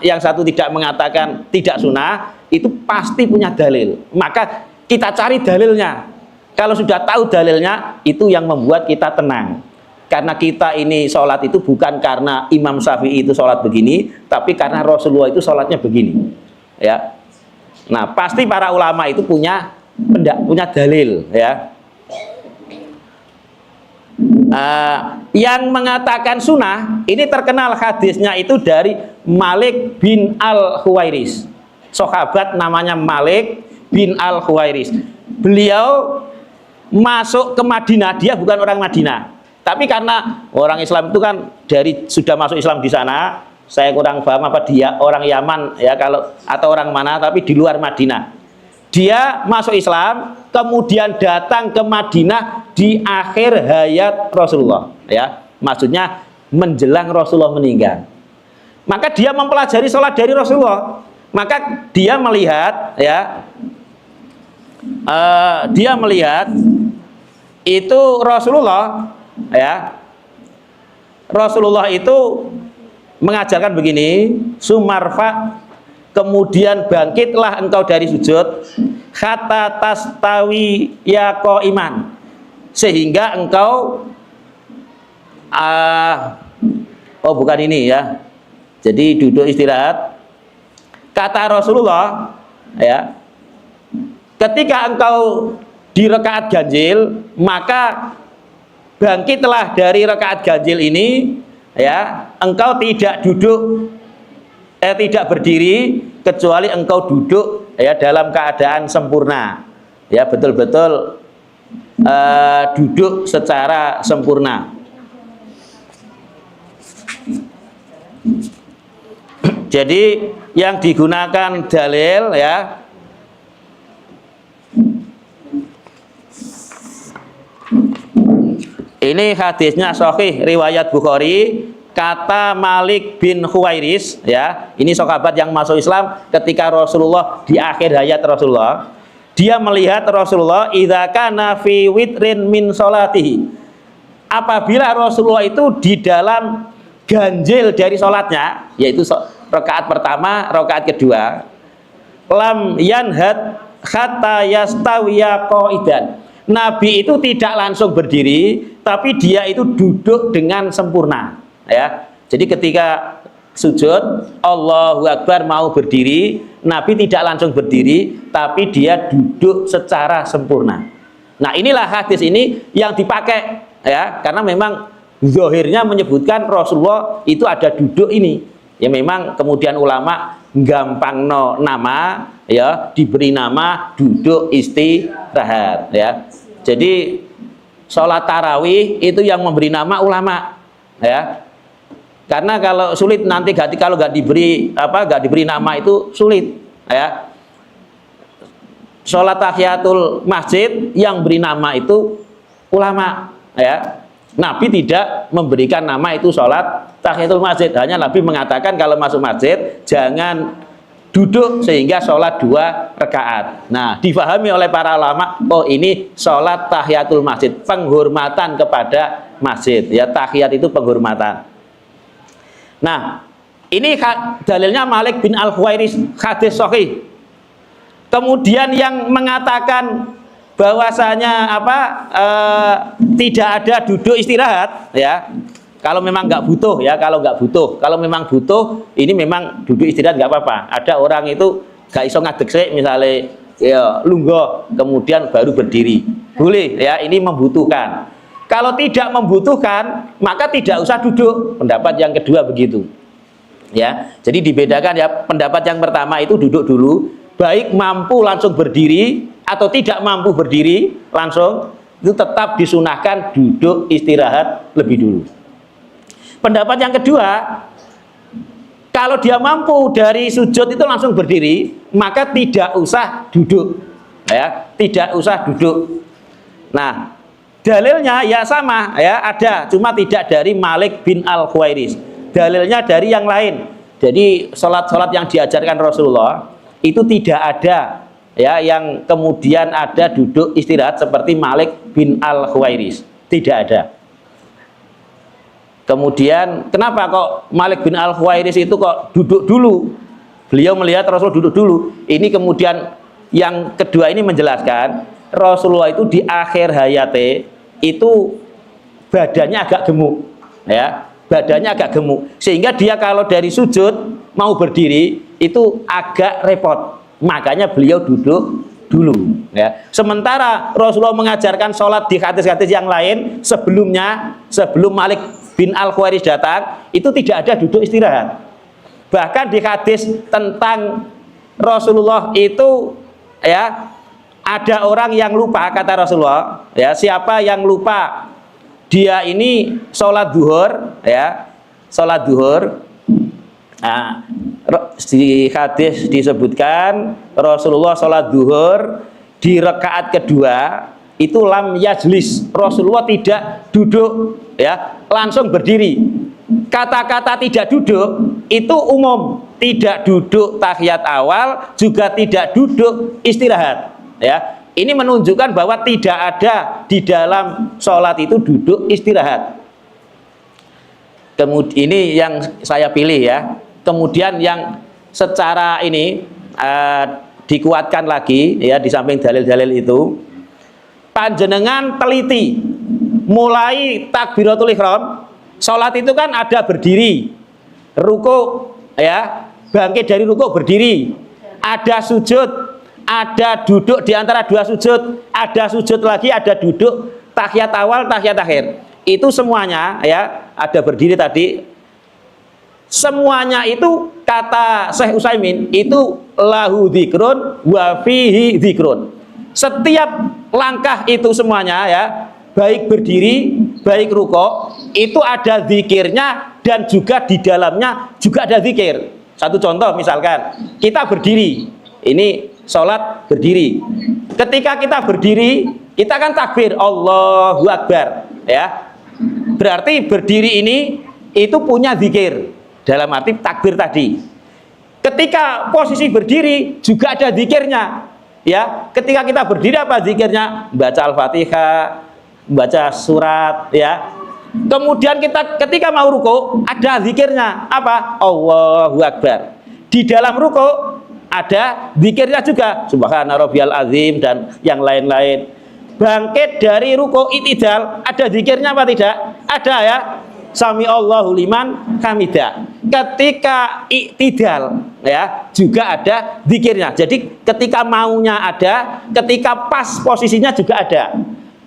yang satu tidak mengatakan tidak sunnah. Itu pasti punya dalil. Maka kita cari dalilnya. Kalau sudah tahu dalilnya, itu yang membuat kita tenang. Karena kita ini sholat itu bukan karena Imam Syafi'i itu sholat begini, tapi karena Rasulullah itu sholatnya begini ya. Nah, pasti para ulama itu punya dalil ya. Yang mengatakan sunnah ini terkenal hadisnya itu dari Malik bin Al-Huwairis. Sahabat namanya Malik bin Al-Huwairis. Beliau masuk ke Madinah, dia bukan orang Madinah. Tapi karena orang Islam itu kan dari sudah masuk Islam di sana, saya kurang paham apa dia orang Yaman ya kalau atau orang mana, tapi di luar Madinah. Dia masuk Islam, kemudian datang ke Madinah di akhir hayat Rasulullah, ya. Maksudnya menjelang Rasulullah meninggal. Maka dia mempelajari sholat dari Rasulullah. Maka dia melihat, ya, dia melihat itu Rasulullah, ya. Rasulullah itu mengajarkan begini, sumarfa, kemudian bangkitlah engkau dari sujud, hatta tastawi ya qaiman, sehingga engkau oh bukan ini ya, jadi duduk istirahat. Kata Rasulullah, ya, ketika engkau di rakaat ganjil, maka bangkitlah dari rakaat ganjil ini, ya, engkau tidak duduk, tidak berdiri kecuali engkau duduk, ya, dalam keadaan sempurna, ya, betul-betul duduk secara sempurna. Jadi yang digunakan dalil, ya, ini hadisnya sahih riwayat Bukhari. Kata Malik bin Huwairis, ya, ini sahabat yang masuk Islam ketika Rasulullah di akhir hayat Rasulullah. Dia melihat Rasulullah idza kana fi witrin min salatihi. Apabila Rasulullah itu di dalam ganjil dari sholatnya, yaitu rakaat pertama, rakaat kedua, lam yanhad hatta yastawiya qaidan. Nabi itu tidak langsung berdiri, tapi dia itu duduk dengan sempurna, ya. Jadi ketika sujud Allahu Akbar mau berdiri, Nabi tidak langsung berdiri, tapi dia duduk secara sempurna. Nah, inilah hadis ini yang dipakai, ya, karena memang zahirnya menyebutkan Rasulullah itu ada duduk ini. Ya memang kemudian ulama gampangno nama, ya, diberi nama duduk istirahat, ya. Jadi sholat tarawih itu yang memberi nama ulama, ya. Karena kalau sulit nanti kalau nggak diberi nggak diberi nama itu sulit, ya. Sholat tahiyatul masjid yang beri nama itu ulama, ya. Nabi tidak memberikan nama itu sholat tahiyatul masjid. Hanya Nabi mengatakan kalau masuk masjid jangan duduk sehingga sholat 2 rakaat. Nah, difahami oleh para ulama, oh ini sholat tahiyatul masjid, penghormatan kepada masjid. Ya, tahiyat itu penghormatan. Nah, ini dalilnya Malik bin Al-Huwairis, hadis sahih. Kemudian yang mengatakan bahwasanya tidak ada duduk istirahat, ya, kalau memang nggak butuh, ya, kalau memang butuh ini memang duduk istirahat nggak apa-apa. Ada orang itu nggak iso ngadeg sih, misalnya ya lungguh kemudian baru berdiri, boleh, ya, ini membutuhkan. Kalau tidak membutuhkan maka tidak usah duduk, pendapat yang kedua begitu, ya. Jadi dibedakan, ya, pendapat yang pertama itu duduk dulu, baik mampu langsung berdiri atau tidak mampu berdiri langsung, itu tetap disunahkan duduk istirahat lebih dulu. Pendapat yang kedua, kalau dia mampu dari sujud itu langsung berdiri, maka tidak usah duduk, ya, tidak usah duduk. Nah, dalilnya ya sama, ya, ada, cuma tidak dari Malik bin Al-Huwairis, dalilnya dari yang lain. Jadi sholat-sholat yang diajarkan Rasulullah itu tidak ada, ya, yang kemudian ada duduk istirahat seperti Malik bin Al-Huwairis, tidak ada. Kemudian kenapa kok Malik bin Al-Huwairis itu kok duduk dulu? Beliau melihat Rasul duduk dulu. Ini kemudian yang kedua ini menjelaskan Rasulullah itu di akhir hayate itu badannya agak gemuk, ya, badannya agak gemuk, sehingga dia kalau dari sujud mau berdiri itu agak repot. Makanya beliau duduk dulu, ya. Sementara Rasulullah mengajarkan sholat di hadis-hadis yang lain sebelumnya, sebelum Malik bin Al-Huwairis datang, itu tidak ada duduk istirahat. Bahkan di hadis tentang Rasulullah itu ya, ada orang yang lupa, kata Rasulullah, ya, siapa yang lupa dia ini sholat duhur, ya, sholat duhur. Nah, di hadis disebutkan Rasulullah sholat duhur di rakaat kedua itu lam yajlis, Rasulullah tidak duduk, ya, langsung berdiri. Kata-kata tidak duduk itu umum, tidak duduk tahiyat awal, juga tidak duduk istirahat, ya. Ini menunjukkan bahwa tidak ada di dalam sholat itu duduk istirahat. Kemudian ini yang saya pilih, ya. Kemudian yang secara ini dikuatkan lagi, ya, di samping dalil-dalil itu, panjenengan teliti mulai takbiratul ihram. Sholat itu kan ada berdiri, ruku, ya, bangkit dari ruku berdiri, ada sujud, ada duduk di antara dua sujud, ada sujud lagi, ada duduk, tahiyat awal, tahiyat akhir. Itu semuanya, ya, ada berdiri tadi. Semuanya itu kata Syekh Utsaimin itu lahu dzikrun wa fihi dzikrun. Setiap langkah itu semuanya, ya, baik berdiri, baik rukuk, itu ada zikirnya dan juga di dalamnya juga ada zikir. Satu contoh misalkan, kita berdiri, ini sholat berdiri. Ketika kita berdiri, kita kan takbir, Allahu Akbar, ya. Berarti berdiri ini itu punya zikir, dalam arti takbir tadi. Ketika posisi berdiri juga ada zikirnya, ya. Ketika kita berdiri apa zikirnya? Baca Al-Fatihah, baca surat, ya. Kemudian kita ketika mau ruku ada zikirnya apa? Allahu Akbar. Di dalam ruku ada zikirnya juga, Subhana Rabbiyal Azim dan yang lain-lain. Bangkit dari ruku i'tidal ada zikirnya apa tidak? Ada, ya. Sami Allahu liman hamidah. Ketika i'tidal, ya, juga ada zikirnya. Jadi ketika maunya ada, ketika pas posisinya juga ada.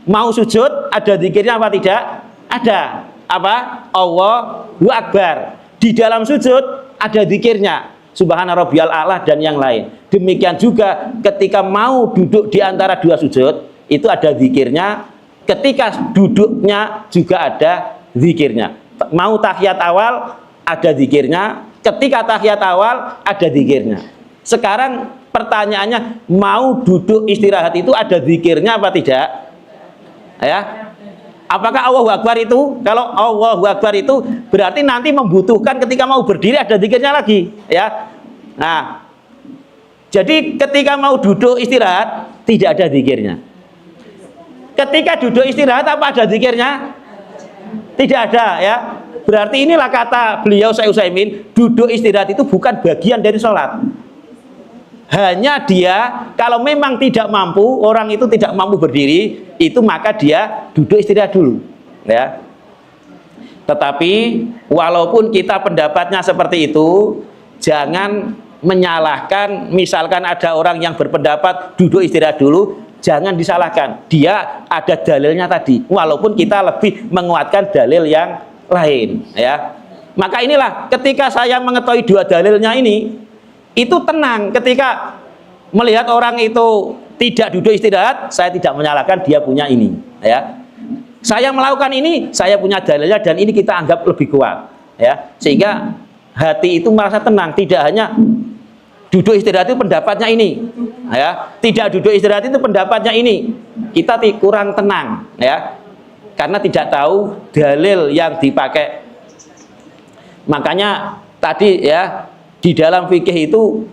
Mau sujud ada zikirnya apa tidak? Ada. Apa? Allahu Akbar. Di dalam sujud ada zikirnya, Subhana Rabbiyal A'la dan yang lain. Demikian juga ketika mau duduk di antara dua sujud itu ada zikirnya. Ketika duduknya juga ada zikirnya. Mau tahiyat awal ada zikirnya. Ketika tahiyat awal ada zikirnya. Sekarang pertanyaannya, mau duduk istirahat itu ada zikirnya apa tidak? Ya, apakah Allahu Akbar itu? Kalau Allahu Akbar itu berarti nanti membutuhkan ketika mau berdiri ada zikirnya lagi, ya. Nah, jadi ketika mau duduk istirahat tidak ada zikirnya. Ketika duduk istirahat apa ada zikirnya? Tidak ada, ya. Berarti inilah kata beliau Syekh Utsaimin, duduk istirahat itu bukan bagian dari sholat. Hanya dia kalau memang tidak mampu, orang itu tidak mampu berdiri, itu maka dia duduk istirahat dulu, ya. Tetapi walaupun kita pendapatnya seperti itu, jangan menyalahkan. Misalkan ada orang yang berpendapat duduk istirahat dulu, jangan disalahkan. Dia ada dalilnya tadi, walaupun kita lebih menguatkan dalil yang lain, ya. Maka inilah ketika saya mengetahui dua dalilnya ini, itu tenang ketika melihat orang itu tidak duduk istirahat, saya tidak menyalahkan, dia punya ini, ya. Saya melakukan ini, saya punya dalilnya dan ini kita anggap lebih kuat, ya. Sehingga hati itu merasa tenang, tidak hanya duduk istirahat itu pendapatnya ini, ya. Tidak duduk istirahat itu pendapatnya ini. Kita kurang tenang, ya. Karena tidak tahu dalil yang dipakai. Makanya tadi, ya, di dalam fikih itu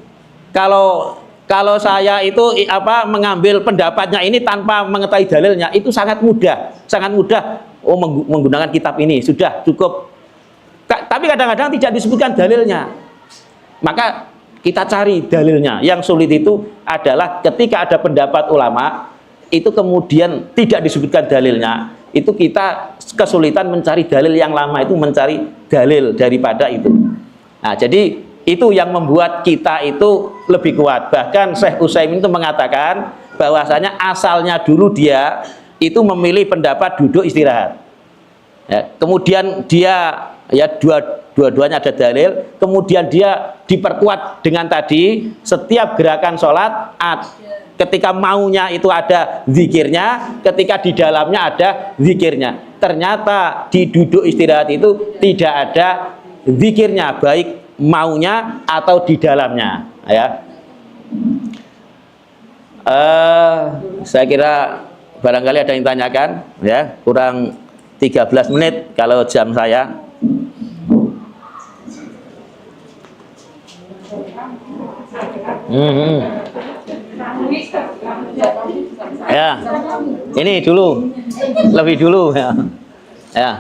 kalau saya itu mengambil pendapatnya ini tanpa mengetahui dalilnya itu sangat mudah, menggunakan kitab ini sudah cukup. Tapi kadang-kadang tidak disebutkan dalilnya, maka kita cari dalilnya. Yang sulit itu adalah ketika ada pendapat ulama itu kemudian tidak disebutkan dalilnya, itu kita kesulitan mencari dalil yang lama, itu mencari dalil daripada itu. Nah, jadi itu yang membuat kita itu lebih kuat. Bahkan Syekh Utsaimin itu mengatakan bahwasanya asalnya dulu dia itu memilih pendapat duduk istirahat, ya. Kemudian dia, ya, dua-duanya ada dalil, kemudian dia diperkuat dengan tadi setiap gerakan sholat ketika maunya itu ada zikirnya, ketika di dalamnya ada zikirnya. Ternyata di duduk istirahat itu tidak ada zikirnya, baik maunya atau di dalamnya, ya. Saya kira barangkali ada yang tanyakan, ya. Kurang 13 menit kalau jam saya. Ya, ini dulu, lebih dulu, ya. Ya.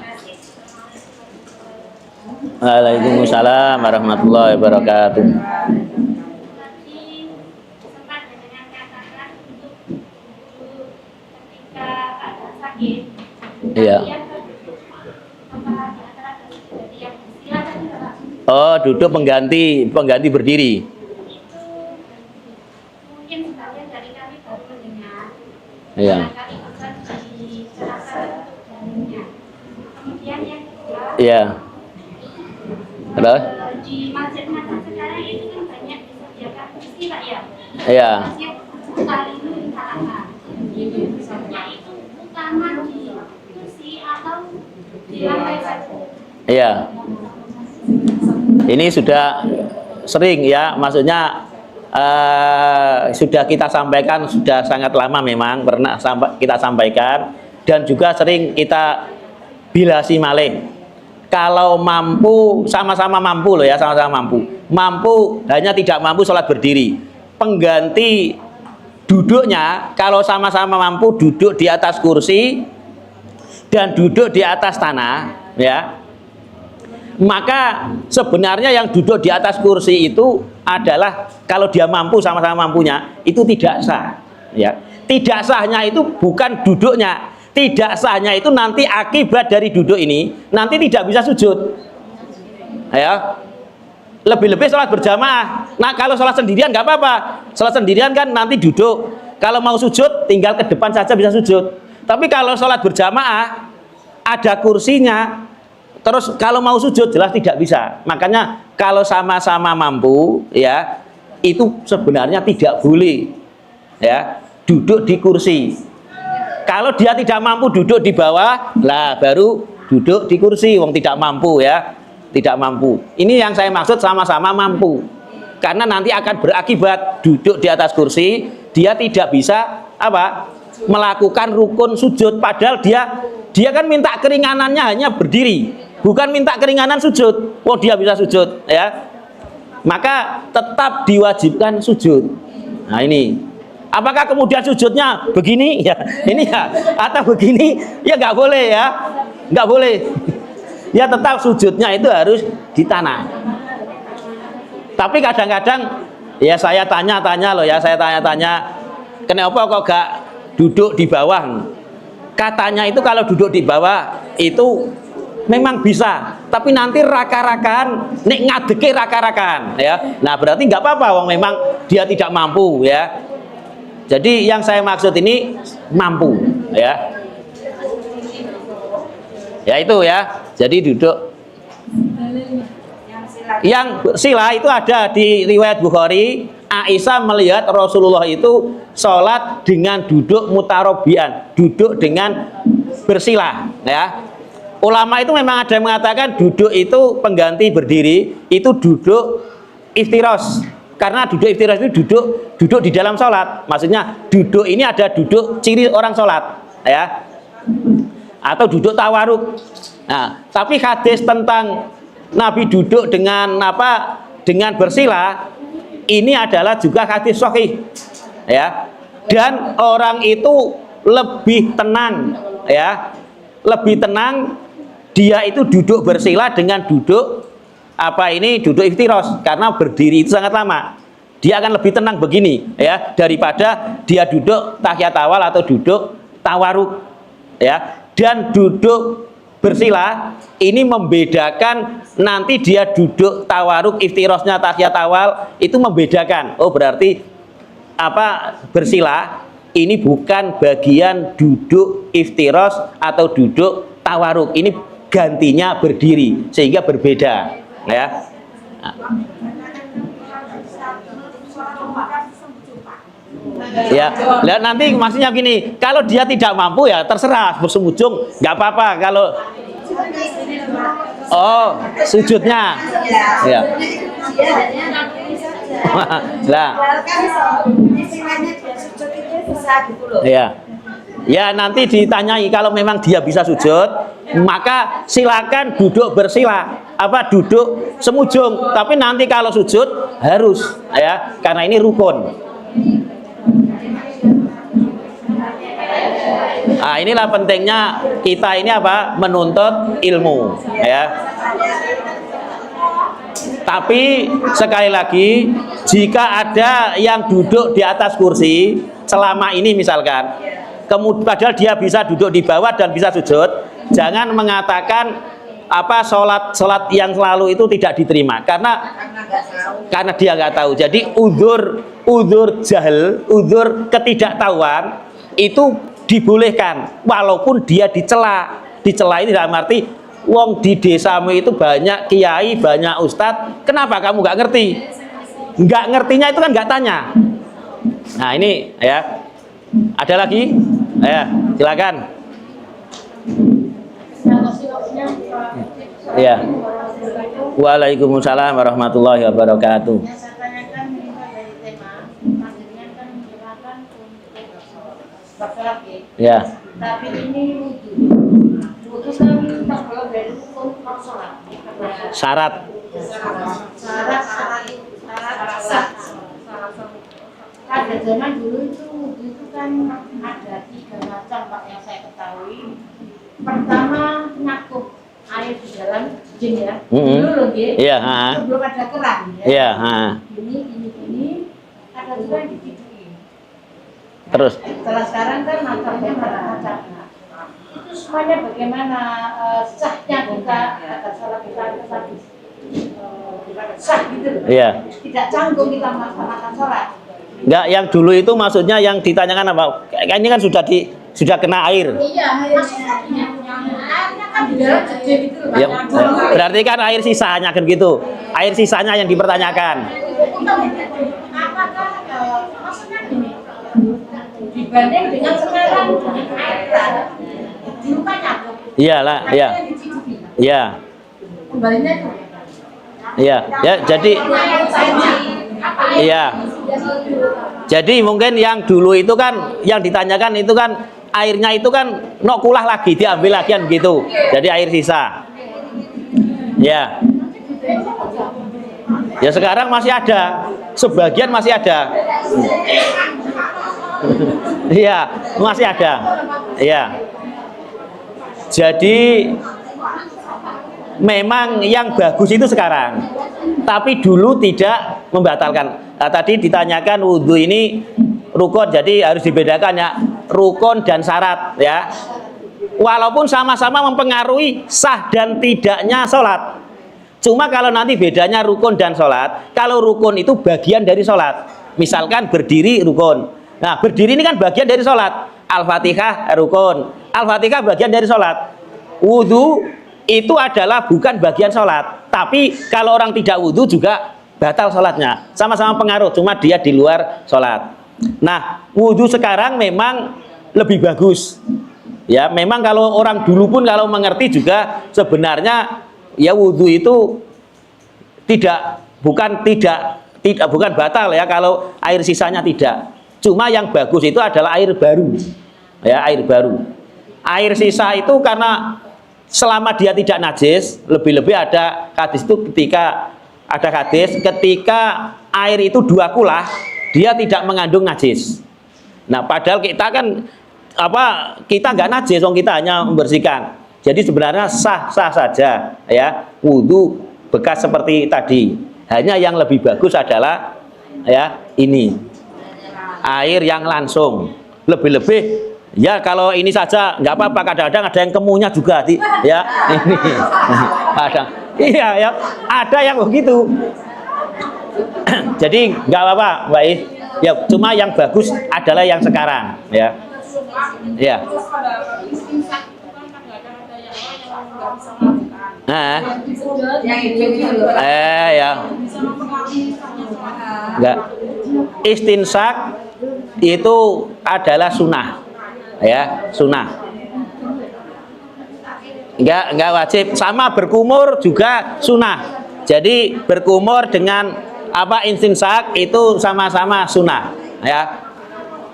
Waalaikumsalam warahmatullahi wabarakatuh. Iya. Oh, duduk pengganti berdiri. Iya. Iya. Terus? Di masjid-masjid sekarang itu kan banyak disediakan kursi, Pak, ya. Iya. Masjid Al-Nurul Haramah. Kursinya itu utama di kursi atau di lantai saja? Iya. Ini sudah sering, ya, maksudnya sudah kita sampaikan, sudah sangat lama memang pernah kita sampaikan, dan juga sering kita bilasi malih. Kalau mampu, sama-sama mampu loh ya, sama-sama mampu hanya tidak mampu sholat berdiri, pengganti duduknya kalau sama-sama mampu duduk di atas kursi dan duduk di atas tanah, ya, maka sebenarnya yang duduk di atas kursi itu adalah kalau dia mampu, sama-sama mampunya, itu tidak sah, ya. Tidak sahnya itu bukan duduknya, tidak sahnya itu nanti akibat dari duduk ini nanti tidak bisa sujud, ya. Lebih-lebih sholat berjamaah. Nah, kalau sholat sendirian nggak apa-apa, sholat sendirian kan nanti duduk, kalau mau sujud tinggal ke depan saja bisa sujud. Tapi kalau sholat berjamaah ada kursinya, terus kalau mau sujud jelas tidak bisa. Makanya kalau sama-sama mampu, ya, itu sebenarnya tidak boleh, ya, duduk di kursi. Kalau dia tidak mampu duduk di bawah, lah baru duduk di kursi. Wong tidak mampu, ya, tidak mampu. Ini yang saya maksud sama-sama mampu. Karena nanti akan berakibat duduk di atas kursi, dia tidak bisa apa? Melakukan rukun sujud. Padahal dia kan minta keringanannya hanya berdiri, bukan minta keringanan sujud. Oh, dia bisa sujud, ya. Maka tetap diwajibkan sujud. Nah, ini. Apakah kemudian sujudnya begini, ya, ini ya, atau begini, ya nggak boleh, ya, nggak boleh. Ya tetap sujudnya itu harus di tanah. Tapi kadang-kadang, ya saya tanya-tanya loh, ya, saya tanya-tanya, kenapa kok gak duduk di bawah? Katanya itu kalau duduk di bawah itu memang bisa, tapi nanti raka-rakan, nek ngadeke raka-rakan, ya. Nah, berarti nggak apa-apa, wong memang dia tidak mampu, ya. Jadi yang saya maksud ini mampu, ya. Ya itu, ya. Jadi duduk. Yang sila itu ada di riwayat Bukhari. Aisyah melihat Rasulullah itu sholat dengan duduk mutarobian, duduk dengan bersila, ya. Ulama itu memang ada yang mengatakan duduk itu pengganti berdiri, itu duduk iftiros. Karena duduk iftiros itu duduk di dalam sholat. Maksudnya duduk ini ada duduk ciri orang sholat, ya, atau duduk tawaruk. Nah, tapi hadis tentang Nabi duduk dengan apa? Dengan bersila, ini adalah juga hadis sahih, ya. Dan orang itu lebih tenang, ya, lebih tenang. Dia itu duduk bersila dengan duduk duduk iftiros, karena berdiri itu sangat lama. Dia akan lebih tenang begini, ya, daripada dia duduk tahiyat awal atau duduk tawaruk, ya. Dan duduk bersila ini membedakan, nanti dia duduk tawaruk iftirosnya tahiyat awal itu membedakan. Oh, berarti bersila ini bukan bagian duduk iftiros atau duduk tawaruk, ini gantinya berdiri, sehingga berbeda. ya. Ya, lihat nanti maksudnya gini, kalau dia tidak mampu ya terserah bersujud, nggak apa-apa kalau sujudnya, ya. Lah, ya. Ya nanti ditanyai kalau memang dia bisa sujud, maka silakan duduk bersila, duduk semujung. Tapi nanti kalau sujud harus, ya, karena ini rukun. Nah, inilah pentingnya kita ini menuntut ilmu, ya. Tapi sekali lagi, jika ada yang duduk di atas kursi selama ini misalkan, kemudian padahal dia bisa duduk di bawah dan bisa sujud, jangan mengatakan sholat yang selalu itu tidak diterima karena dia nggak tahu. Jadi uzur jahil, uzur ketidaktahuan itu dibolehkan walaupun dia dicela. Dicela ini dalam arti wong di desamu itu banyak kiai, banyak ustadz, kenapa kamu nggak ngerti? Nggak ngertinya itu kan nggak tanya. Nah ini ya, ada lagi? Ya, silakan. Ya. Waalaikumsalam warahmatullahi wabarakatuh. Ya. Tapi ini wudhu kan tergolong dari rukun sholat. Syarat. Pada zaman dulu itu wudhu itu kan ada 3 macam Pak yang saya ketahui. Pertama nyakup air di dalam jin ya. Dulu loh dia. Iya. Belum ada keran ya. Iya. Ini ada juga yang ditidurin. Terus. Setelah sekarang kan macamnya macam-macam. Itu semuanya bagaimana sahnya kita kata sholat kita tadi sah gitu loh. Iya. Tidak canggung kita melaksanakan sholat. Enggak, yang dulu itu maksudnya yang ditanyakan apa? Ini kan sudah kena air. Iya, airnya kan di dalam gede gitu loh. Ya, berarti kan air sisanya kan gitu. Air sisanya yang dipertanyakan. Apakah maksudnya gini? Dibanding dengan sekarang air dulu kan nyakup. Iyalah, iya. Iya. Kembalinya itu. Iya, ya jadi iya. Jadi mungkin yang dulu itu kan yang ditanyakan itu kan airnya itu kan kulah lagi diambil lagi kan gitu. Jadi air sisa. Ya. Ya sekarang masih ada. Sebagian masih ada. Iya, masih ada. Iya. Jadi memang yang bagus itu sekarang, tapi dulu tidak membatalkan. Nah, tadi ditanyakan wudhu ini rukun, jadi harus dibedakan ya, rukun dan syarat ya. Walaupun sama-sama mempengaruhi sah dan tidaknya sholat. Cuma kalau nanti bedanya rukun dan sholat, kalau rukun itu bagian dari sholat. Misalkan berdiri rukun. Nah berdiri ini kan bagian dari sholat. Al-Fatihah rukun. Al-Fatihah bagian dari sholat. Wudhu itu adalah bukan bagian sholat, tapi kalau orang tidak wudhu juga batal sholatnya, sama-sama pengaruh, cuma dia di luar sholat. Nah wudhu sekarang memang lebih bagus ya, memang kalau orang dulu pun kalau mengerti juga sebenarnya ya wudhu itu bukan batal ya kalau air sisanya tidak, cuma yang bagus itu adalah air baru ya, air baru. Air sisa itu karena selama dia tidak najis, lebih-lebih ada hadis itu ketika air itu 2 kulah, dia tidak mengandung najis. Nah, padahal kita kan kita nggak najis, kita hanya membersihkan. Jadi sebenarnya sah-sah saja ya, wudhu bekas seperti tadi. Hanya yang lebih bagus adalah ya ini air yang langsung. Lebih-lebih ya kalau ini saja nggak apa-apa, kadang-kadang ada yang kemunya juga ya ini kadang iya ya, ada yang begitu. Jadi nggak apa-apa baik ya, cuma yang bagus adalah yang sekarang ya. Ya. Nah, Yang itu ya. Enggak. Istinsak itu adalah sunnah. Ya, sunnah. Enggak wajib. Sama berkumur juga sunnah. Jadi berkumur dengan istinsak itu sama-sama sunnah.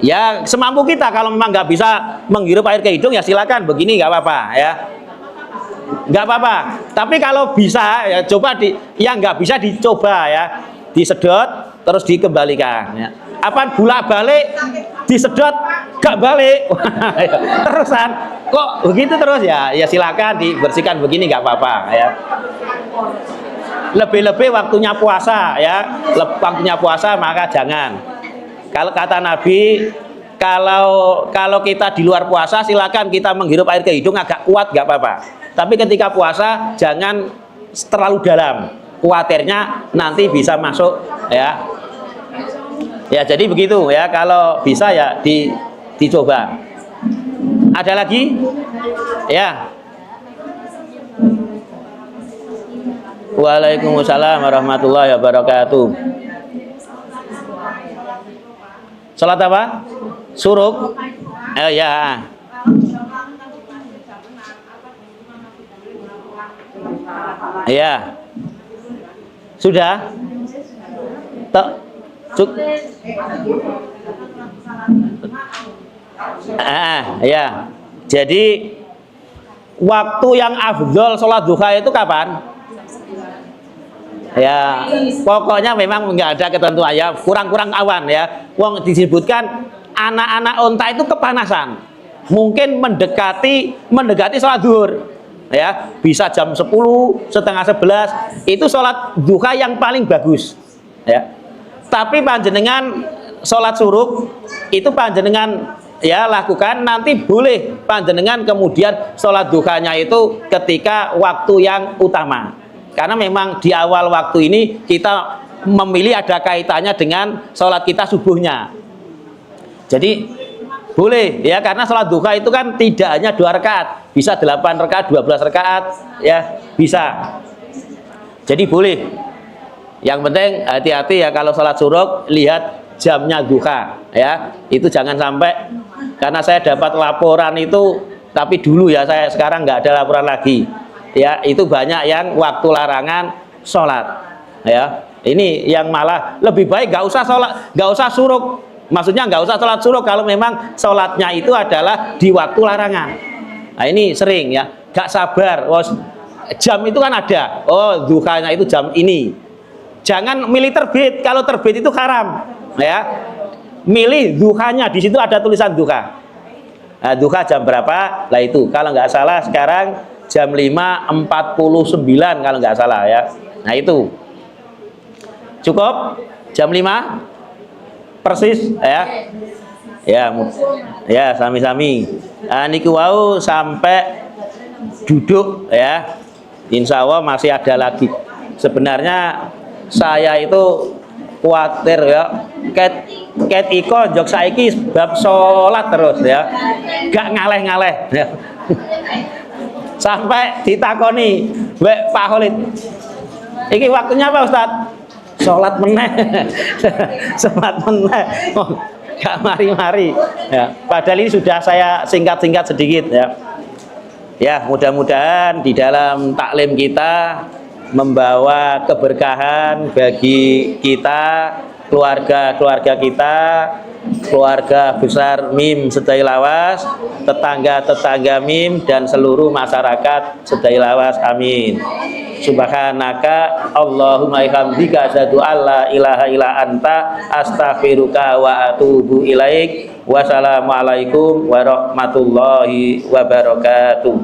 Ya semampu kita. Kalau memang nggak bisa menghirup air ke hidung ya silakan begini, nggak apa-apa ya. Nggak apa-apa. Tapi kalau bisa ya coba yang nggak bisa dicoba ya, disedot terus dikembalikan. Ya. Apa bolak balik disedot nggak balik, terusan kok begitu terus ya silakan dibersihkan begini nggak apa-apa ya. Lebih-lebih waktunya puasa ya, waktunya puasa maka jangan. Kalau kata Nabi, kalau kita di luar puasa silakan kita menghirup air ke hidung agak kuat nggak apa-apa. Tapi ketika puasa jangan terlalu dalam. Khawatirnya nanti bisa masuk ya. Ya jadi begitu ya. Kalau bisa ya dicoba. Ada lagi? Ya. Waalaikumsalam warahmatullahi wabarakatuh. Salat apa? Suruk. Ya. Ya. Sudah? Ya. Jadi waktu yang afdol sholat duha itu kapan? Ya, pokoknya memang nggak ada ketentuan ya, kurang-kurang awan ya. Wong disebutkan anak-anak onta itu kepanasan, mungkin mendekati sholat zuhur, ya bisa jam 10, setengah 11 itu sholat duha yang paling bagus, ya. Tapi panjenengan sholat suruk itu panjenengan ya lakukan nanti boleh panjenengan kemudian sholat duhanya itu ketika waktu yang utama. Karena memang di awal waktu ini kita memilih ada kaitannya dengan sholat kita subuhnya. Jadi boleh ya, karena sholat duha itu kan tidak hanya 2 rakaat, bisa 8 rakaat, 12 rakaat ya bisa. Jadi boleh. Yang penting hati-hati ya kalau sholat suruk lihat jamnya duha ya. Itu jangan sampai, karena saya dapat laporan itu, tapi dulu ya, saya sekarang nggak ada laporan lagi. Ya itu banyak yang waktu larangan sholat ya. Ini yang malah lebih baik nggak usah sholat, nggak usah suruk, maksudnya nggak usah sholat suruk kalau memang sholatnya itu adalah di waktu larangan. Nah ini sering ya, nggak sabar, jam itu kan ada, duhanya itu jam ini, jangan milih terbit, kalau terbit itu haram ya. Milih duhanya, di situ ada tulisan duha. Nah, duha jam berapa? Lah itu kalau nggak salah sekarang jam 5.49 kalau nggak salah ya. Nah itu cukup jam 5 persis ya. Ya sami-sami. Niku wau sampai duduk ya. Insya Allah masih ada lagi. Sebenarnya saya itu khawatir ya. Ket iko jok saiki bab sholat terus ya. Gak ngaleh-ngaleh ya. Sampai ditakoni, Pak Khalid, ini waktunya apa Ustadz? Sholat meneh, sholat meneh, gak mari-mari. Ya, padahal ini sudah saya singkat-singkat sedikit ya. Ya, mudah-mudahan di dalam taklim kita membawa keberkahan bagi kita, keluarga-keluarga kita, keluarga besar MIM Sedai Lawas, tetangga-tetangga MIM dan seluruh masyarakat Sedai Lawas. Amin. Subhanaka Allahumma hamdika asyhadu alla ilaha illa anta astaghfiruka wa atubu ilaik. Wassalamualaikum warahmatullahi wabarakatuh.